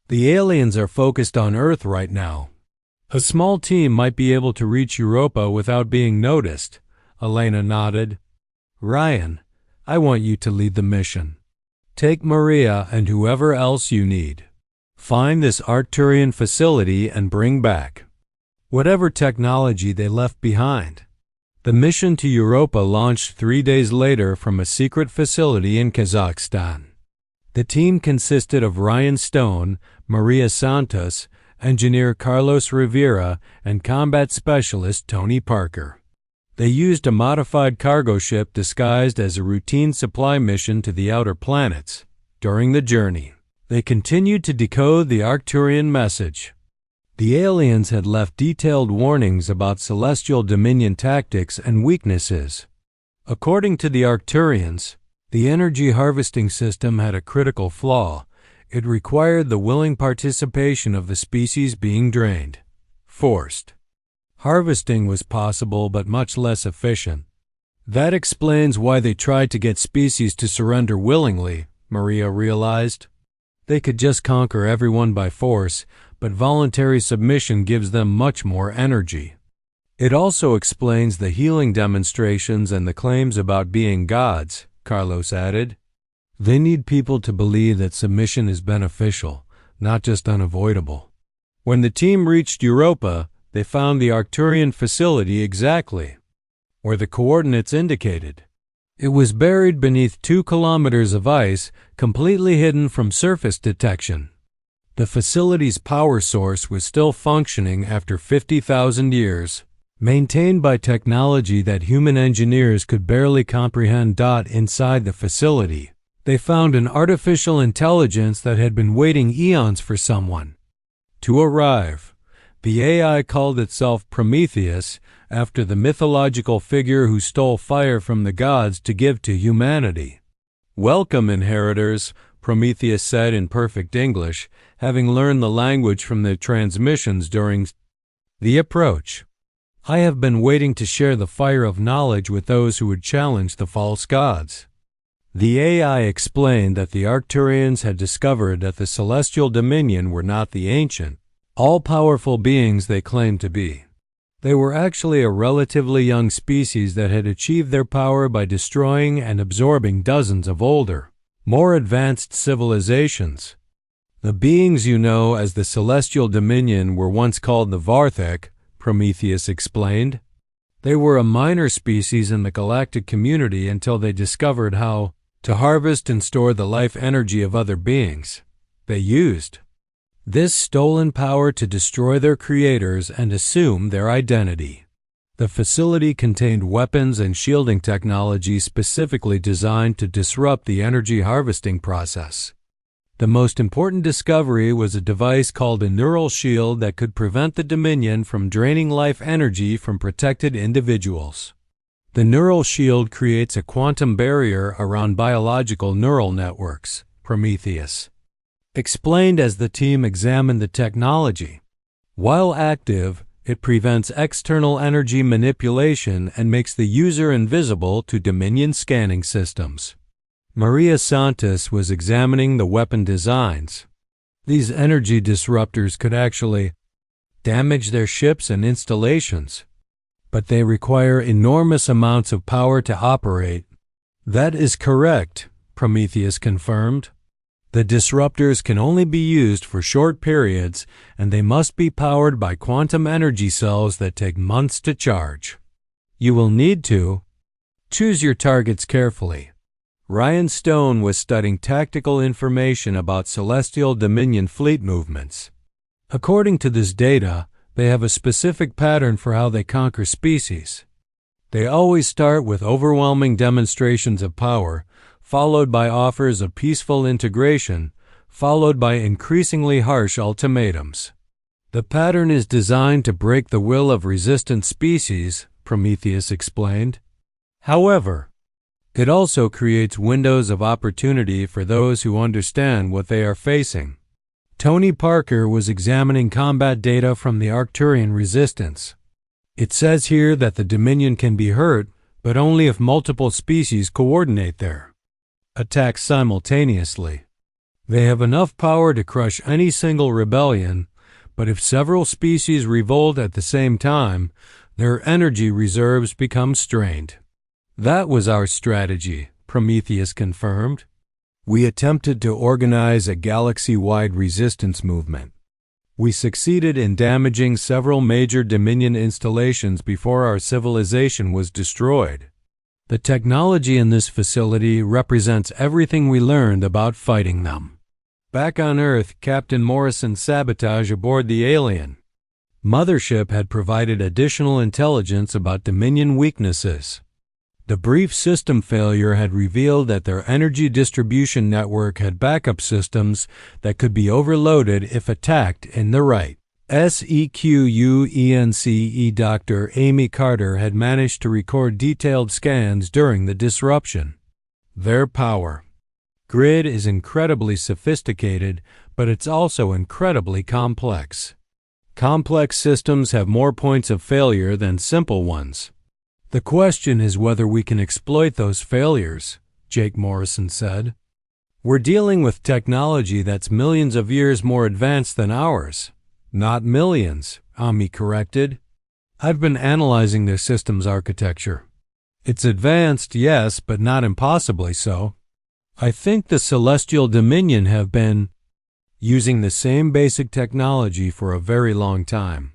"The aliens are focused on Earth right now. A small team might be able to reach Europa without being noticed." Elena nodded. "Ryan, I want you to lead the mission. Take Maria and whoever else you need. Find this Arcturian facility and bring back whatever technology they left behind." The mission to Europa launched 3 days later from a secret facility in Kazakhstan. The team consisted of Ryan Stone, Maria Santos, engineer Carlos Rivera, and combat specialist Tony Parker. They used a modified cargo ship disguised as a routine supply mission to the outer planets. During the journey, they continued to decode the Arcturian message. The aliens had left detailed warnings about Celestial Dominion tactics and weaknesses. According to the Arcturians, the energy harvesting system had a critical flaw. It required the willing participation of the species being drained. Forced harvesting was possible but much less efficient. That explains why they tried to get species to surrender willingly, Maria realized. They could just conquer everyone by force, but voluntary submission gives them much more energy. It also explains the healing demonstrations and the claims about being gods, Carlos added. They need people to believe that submission is beneficial, not just unavoidable. When the team reached Europa, they found the Arcturian facility exactly where the coordinates indicated. It was buried beneath 2 kilometers of ice, completely hidden from surface detection. The facility's power source was still functioning after 50,000 years, maintained by technology that human engineers could barely comprehend. Inside the facility, they found an artificial intelligence that had been waiting eons for someone to arrive. The AI called itself Prometheus, after the mythological figure who stole fire from the gods to give to humanity. "Welcome, inheritors," Prometheus said in perfect English, having learned the language from the transmissions during the approach. "I have been waiting to share the fire of knowledge with those who would challenge the false gods." The AI explained that the Arcturians had discovered that the Celestial Dominion were not the ancient, all-powerful beings they claimed to be. They were actually a relatively young species that had achieved their power by destroying and absorbing dozens of older, more advanced civilizations. "The beings you know as the Celestial Dominion were once called the Varthek," Prometheus explained. "They were a minor species in the galactic community until they discovered how to harvest and store the life energy of other beings. They used this stolen power to destroy their creators and assume their identity." The facility contained weapons and shielding technology specifically designed to disrupt the energy harvesting process. The most important discovery was a device called a neural shield that could prevent the Dominion from draining life energy from protected individuals. The neural shield creates a quantum barrier around biological neural networks, Prometheus explained as the team examined the technology. While active, it prevents external energy manipulation and makes the user invisible to Dominion scanning systems. Maria Santos was examining the weapon designs. These energy disruptors could actually damage their ships and installations, but they require enormous amounts of power to operate. "That is correct," Prometheus confirmed. "The disruptors can only be used for short periods, and they must be powered by quantum energy cells that take months to charge. You will need to choose your targets carefully. Ryan Stone was studying tactical information about Celestial Dominion fleet movements. According to this data, they have a specific pattern for how they conquer species. They always start with overwhelming demonstrations of power, followed by offers of peaceful integration, followed by increasingly harsh ultimatums. The pattern is designed to break the will of resistant species, Prometheus explained. However, it also creates windows of opportunity for those who understand what they are facing. Tony Parker was examining combat data from the Arcturian resistance. It says here that the Dominion can be hurt, but only if multiple species coordinate their attacks simultaneously. They have enough power to crush any single rebellion, but if several species revolt at the same time, their energy reserves become strained. That was our strategy, Prometheus confirmed. We attempted to organize a galaxy-wide resistance movement. We succeeded in damaging several major Dominion installations before our civilization was destroyed. The technology in this facility represents everything we learned about fighting them. Back on Earth, Captain Morrison's sabotage aboard the alien mothership had provided additional intelligence about Dominion weaknesses. The brief system failure had revealed that their energy distribution network had backup systems that could be overloaded if attacked in the right. SEQUENCE Dr. Amy Carter had managed to record detailed scans during the disruption. Their power grid is incredibly sophisticated, but it's also incredibly complex. Complex systems have more points of failure than simple ones. The question is whether we can exploit those failures, Jake Morrison said. We're dealing with technology that's millions of years more advanced than ours. Not millions, Ami corrected. I've been analyzing their system's architecture. It's advanced, yes, but not impossibly so. I think the Celestial Dominion have been using the same basic technology for a very long time.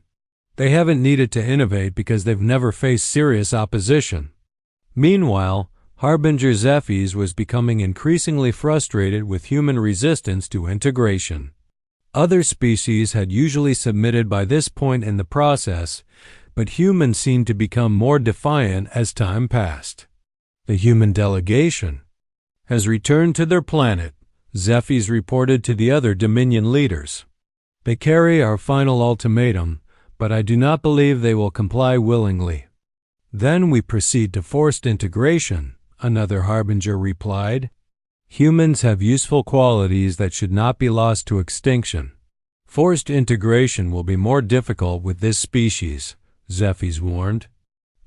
They haven't needed to innovate because they've never faced serious opposition. Meanwhile, Harbinger Zephes was becoming increasingly frustrated with human resistance to integration. Other species had usually submitted by this point in the process, but humans seemed to become more defiant as time passed. The human delegation has returned to their planet, Zephes reported to the other Dominion leaders. They carry our final ultimatum, but I do not believe they will comply willingly. Then we proceed to forced integration, another Harbinger replied. Humans have useful qualities that should not be lost to extinction. Forced integration will be more difficult with this species, Zephes warned.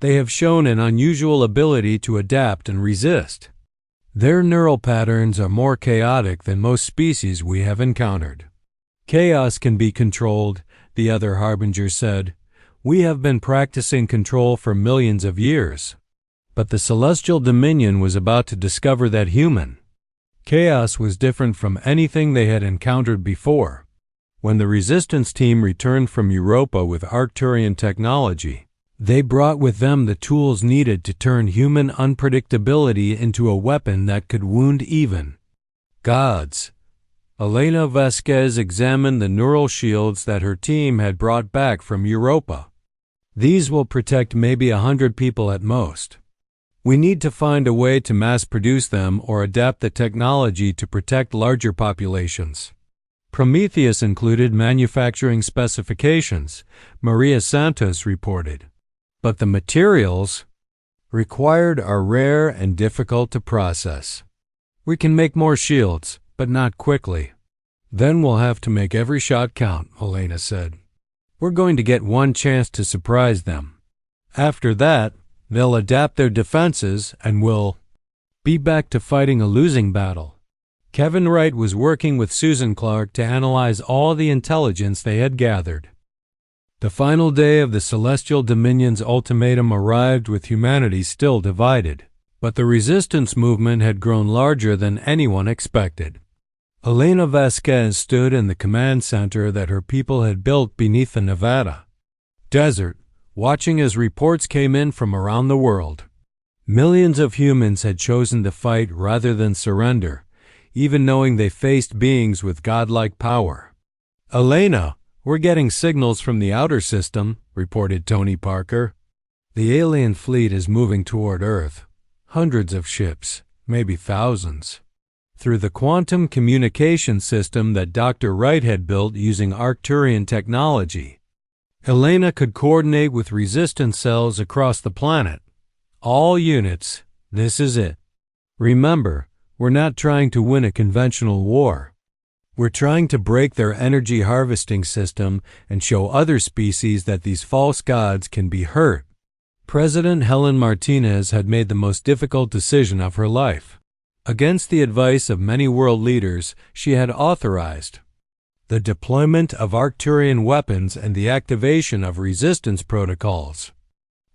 They have shown an unusual ability to adapt and resist. Their neural patterns are more chaotic than most species we have encountered. Chaos can be controlled, the other Harbinger said. We have been practicing control for millions of years. But the Celestial Dominion was about to discover that human chaos was different from anything they had encountered before. When the resistance team returned from Europa with Arcturian technology, they brought with them the tools needed to turn human unpredictability into a weapon that could wound even gods. Elena Vasquez examined the neural shields that her team had brought back from Europa. These will protect maybe 100 people at most. We need to find a way to mass-produce them or adapt the technology to protect larger populations. Prometheus included manufacturing specifications, Maria Santos reported. But the materials required are rare and difficult to process. We can make more shields, but not quickly. Then we'll have to make every shot count, Elena said. We're going to get one chance to surprise them. After that, they'll adapt their defenses and we'll be back to fighting a losing battle. Kevin Wright was working with Susan Clark to analyze all the intelligence they had gathered. The final day of the Celestial Dominion's ultimatum arrived with humanity still divided, but the resistance movement had grown larger than anyone expected. Elena Vasquez stood in the command center that her people had built beneath the Nevada desert, watching as reports came in from around the world. Millions of humans had chosen to fight rather than surrender, even knowing they faced beings with godlike power. "Elena, we're getting signals from the outer system," reported Tony Parker. "The alien fleet is moving toward Earth. Hundreds of ships, maybe thousands. Through the quantum communication system that Dr. Wright had built using Arcturian technology. Elena could coordinate with resistance cells across the planet. All units, this is it. Remember, we're not trying to win a conventional war. We're trying to break their energy harvesting system and show other species that these false gods can be hurt." President Helen Martinez had made the most difficult decision of her life. Against the advice of many world leaders, she had authorized the deployment of Arcturian weapons and the activation of resistance protocols.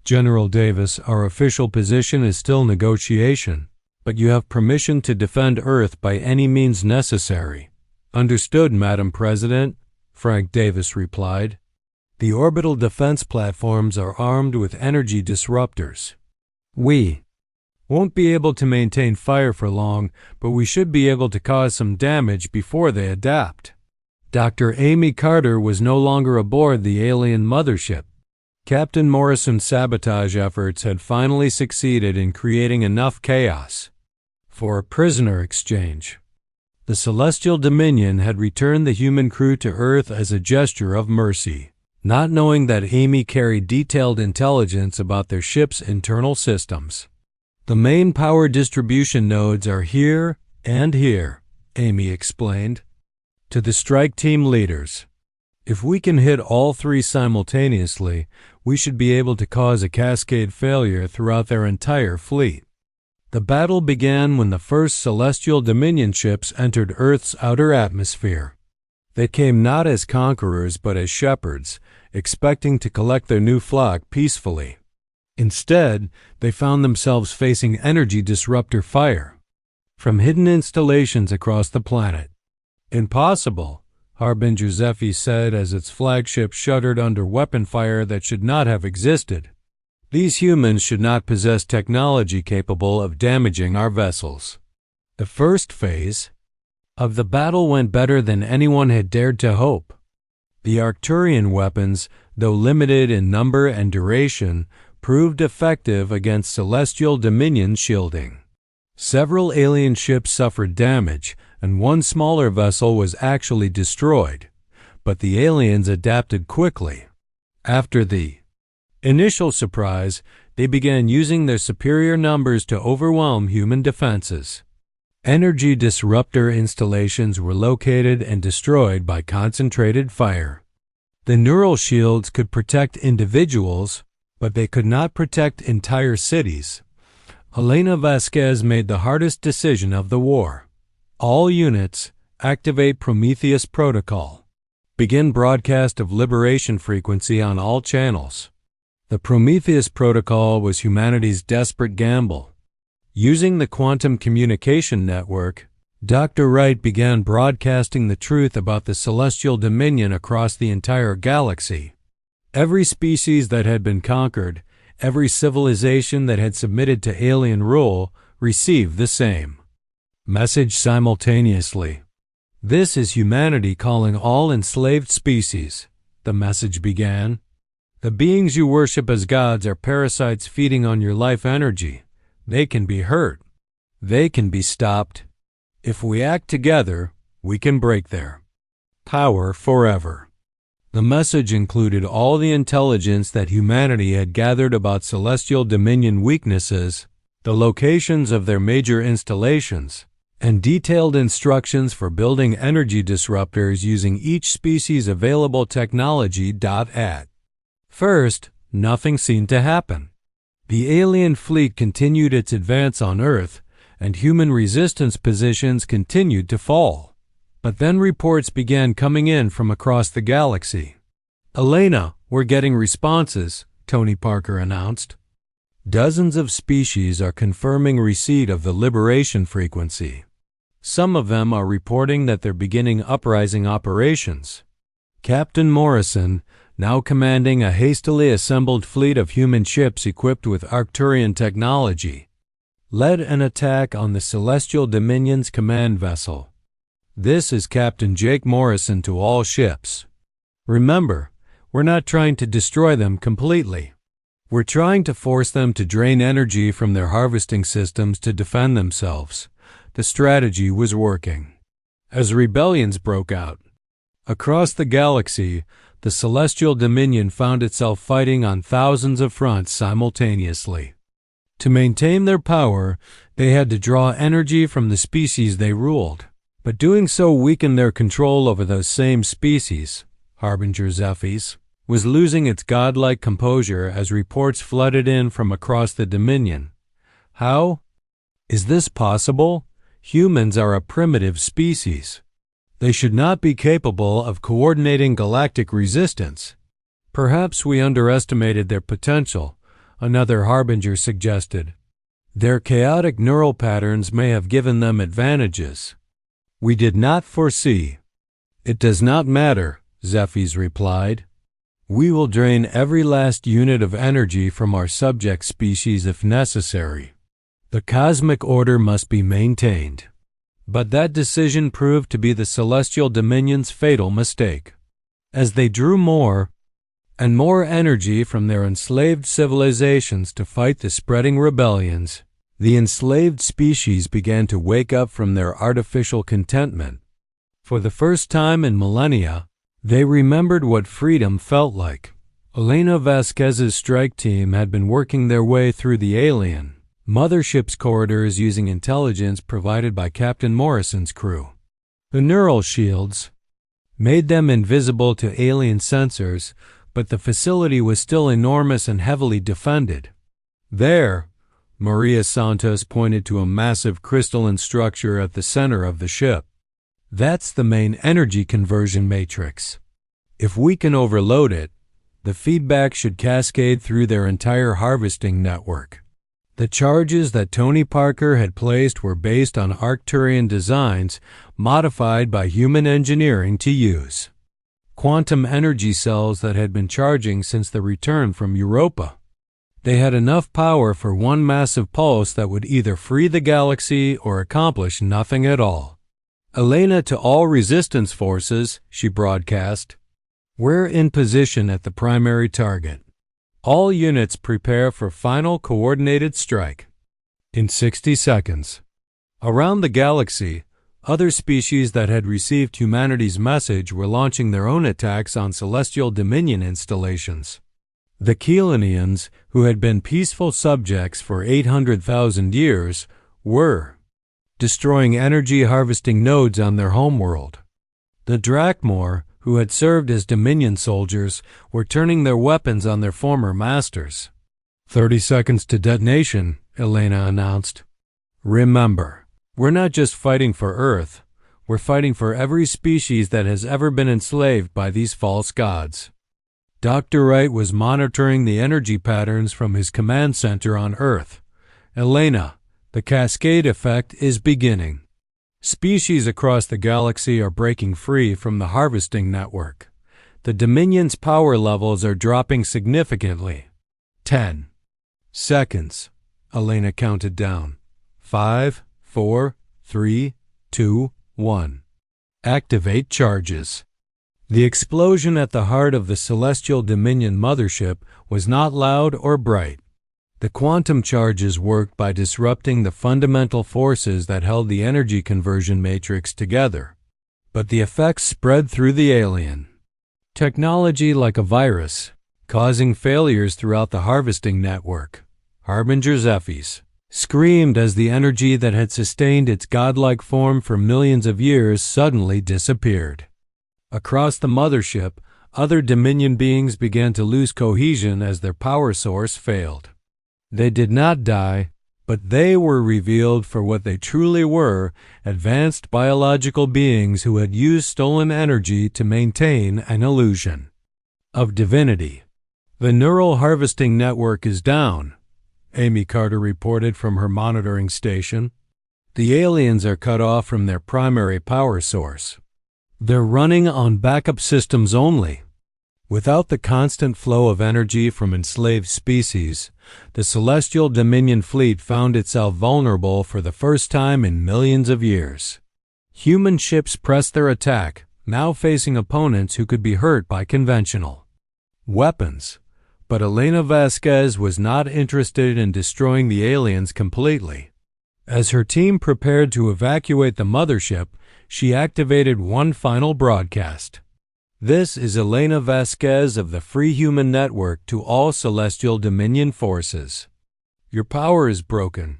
"General Davis, our official position is still negotiation, but you have permission to defend Earth by any means necessary." "Understood, Madam President," Frank Davis replied. "The orbital defense platforms are armed with energy disruptors. We won't be able to maintain fire for long, but we should be able to cause some damage before they adapt." Dr. Amy Carter was no longer aboard the alien mothership. Captain Morrison's sabotage efforts had finally succeeded in creating enough chaos for a prisoner exchange. The Celestial Dominion had returned the human crew to Earth as a gesture of mercy, not knowing that Amy carried detailed intelligence about their ship's internal systems. "The main power distribution nodes are here and here," Amy explained to the strike team leaders. "If we can hit all three simultaneously, we should be able to cause a cascade failure throughout their entire fleet." The battle began when the first Celestial Dominion ships entered Earth's outer atmosphere. They came not as conquerors but as shepherds, expecting to collect their new flock peacefully. Instead, they found themselves facing energy disruptor fire from hidden installations across the planet. "Impossible," Harbinger Zephy said as its flagship shuddered under weapon fire that should not have existed. "These humans should not possess technology capable of damaging our vessels." The first phase of the battle went better than anyone had dared to hope. The Arcturian weapons, though limited in number and duration, proved effective against Celestial Dominion shielding. Several alien ships suffered damage, and one smaller vessel was actually destroyed, but the aliens adapted quickly. After the initial surprise, they began using their superior numbers to overwhelm human defenses. Energy disruptor installations were located and destroyed by concentrated fire. The neural shields could protect individuals, but they could not protect entire cities. Helena Vasquez made the hardest decision of the war. "All units, activate Prometheus Protocol. Begin broadcast of liberation frequency on all channels." The Prometheus Protocol was humanity's desperate gamble. Using the quantum communication network, Dr. Wright began broadcasting the truth about the Celestial Dominion across the entire galaxy. Every species that had been conquered, every civilization that had submitted to alien rule, received the same message simultaneously. "This is humanity calling all enslaved species," the message began. "The beings you worship as gods are parasites feeding on your life energy. They can be hurt. They can be stopped. If we act together, we can break their power forever." The message included all the intelligence that humanity had gathered about Celestial Dominion weaknesses, the locations of their major installations, and detailed instructions for building energy disruptors using each species' available technology. At first, nothing seemed to happen. The alien fleet continued its advance on Earth, and human resistance positions continued to fall. But then reports began coming in from across the galaxy. "Elena, we're getting responses," Tony Parker announced. "Dozens of species are confirming receipt of the liberation frequency. Some of them are reporting that they're beginning uprising operations. Captain Morrison, now commanding a hastily assembled fleet of human ships equipped with Arcturian technology, led an attack on the Celestial Dominion's command vessel. This is Captain Jake Morrison to all ships. Remember, we're not trying to destroy them completely. We're trying to force them to drain energy from their harvesting systems to defend themselves. The strategy was working. As rebellions broke out across the galaxy, the Celestial Dominion found itself fighting on thousands of fronts simultaneously. To maintain their power, they had to draw energy from the species they ruled, but doing so weakened their control over those same species. Harbinger Zephyrs was losing its godlike composure as reports flooded in from across the Dominion. How? Is this possible? Humans are a primitive species. They should not be capable of coordinating galactic resistance. Perhaps we underestimated their potential, another Harbinger suggested. Their chaotic neural patterns may have given them advantages we did not foresee. It does not matter, Zephyrs replied. We will drain every last unit of energy from our subject species if necessary. The cosmic order must be maintained. But that decision proved to be the Celestial Dominion's fatal mistake. As they drew more and more energy from their enslaved civilizations to fight the spreading rebellions, the enslaved species began to wake up from their artificial contentment. For the first time in millennia, they remembered what freedom felt like. Elena Vasquez's strike team had been working their way through the alien mothership's corridors using intelligence provided by Captain Morrison's crew. The neural shields made them invisible to alien sensors, but the facility was still enormous and heavily defended. There, Maria Santos pointed to a massive crystalline structure at the center of the ship. That's the main energy conversion matrix. If we can overload it, the feedback should cascade through their entire harvesting network. The charges that Tony Parker had placed were based on Arcturian designs modified by human engineering to use quantum energy cells that had been charging since the return from Europa. They had enough power for one massive pulse that would either free the galaxy or accomplish nothing at all. Elena to all resistance forces, she broadcast. We're in position at the primary target. All units prepare for final coordinated strike. In 60 seconds. Around the galaxy, other species that had received humanity's message were launching their own attacks on Celestial Dominion installations. The Keelanians, who had been peaceful subjects for 800,000 years, were destroying energy harvesting nodes on their homeworld. The Drakmor, who had served as Dominion soldiers, were turning their weapons on their former masters. 30 seconds to detonation, Elena announced. Remember, we're not just fighting for Earth, we're fighting for every species that has ever been enslaved by these false gods. Dr. Wright was monitoring the energy patterns from his command center on Earth. Elena, the cascade effect is beginning. Species across the galaxy are breaking free from the harvesting network. The Dominion's power levels are dropping significantly. 10 seconds. Elena counted down. 5, 4, 3, 2, 1. Activate charges. The explosion at the heart of the Celestial Dominion mothership was not loud or bright. The quantum charges worked by disrupting the fundamental forces that held the energy conversion matrix together. But the effects spread through the alien technology like a virus, causing failures throughout the harvesting network. Harbinger Zephyrs screamed as the energy that had sustained its godlike form for millions of years suddenly disappeared. Across the mothership, other Dominion beings began to lose cohesion as their power source failed. They did not die, but they were revealed for what they truly were, advanced biological beings who had used stolen energy to maintain an illusion of divinity. The neural harvesting network is down, Amy Carter reported from her monitoring station. The aliens are cut off from their primary power source. They're running on backup systems only. Without the constant flow of energy from enslaved species, the Celestial Dominion fleet found itself vulnerable for the first time in millions of years. Human ships pressed their attack, now facing opponents who could be hurt by conventional weapons. But Elena Vasquez was not interested in destroying the aliens completely. As her team prepared to evacuate the mothership, she activated one final broadcast. This is Elena Vasquez of the Free Human Network to all Celestial Dominion forces. Your power is broken.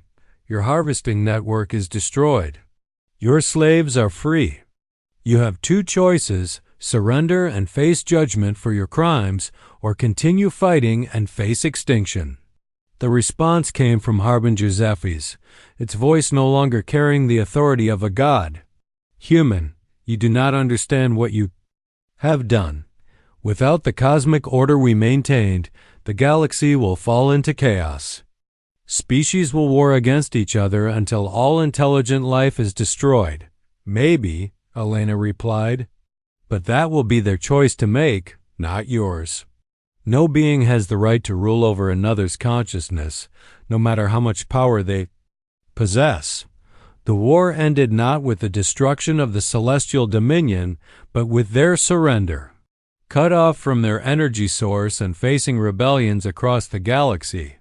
Your harvesting network is destroyed. Your slaves are free. You have two choices: surrender and face judgment for your crimes, or continue fighting and face extinction. The response came from Harbinger Zephys, its voice no longer carrying the authority of a god. Human, you do not understand what you have done. Without the cosmic order we maintained, the galaxy will fall into chaos. Species will war against each other until all intelligent life is destroyed. Maybe, Elena replied, but that will be their choice to make, not yours. No being has the right to rule over another's consciousness, no matter how much power they possess. The war ended not with the destruction of the Celestial Dominion, but with their surrender. Cut off from their energy source and facing rebellions across the galaxy,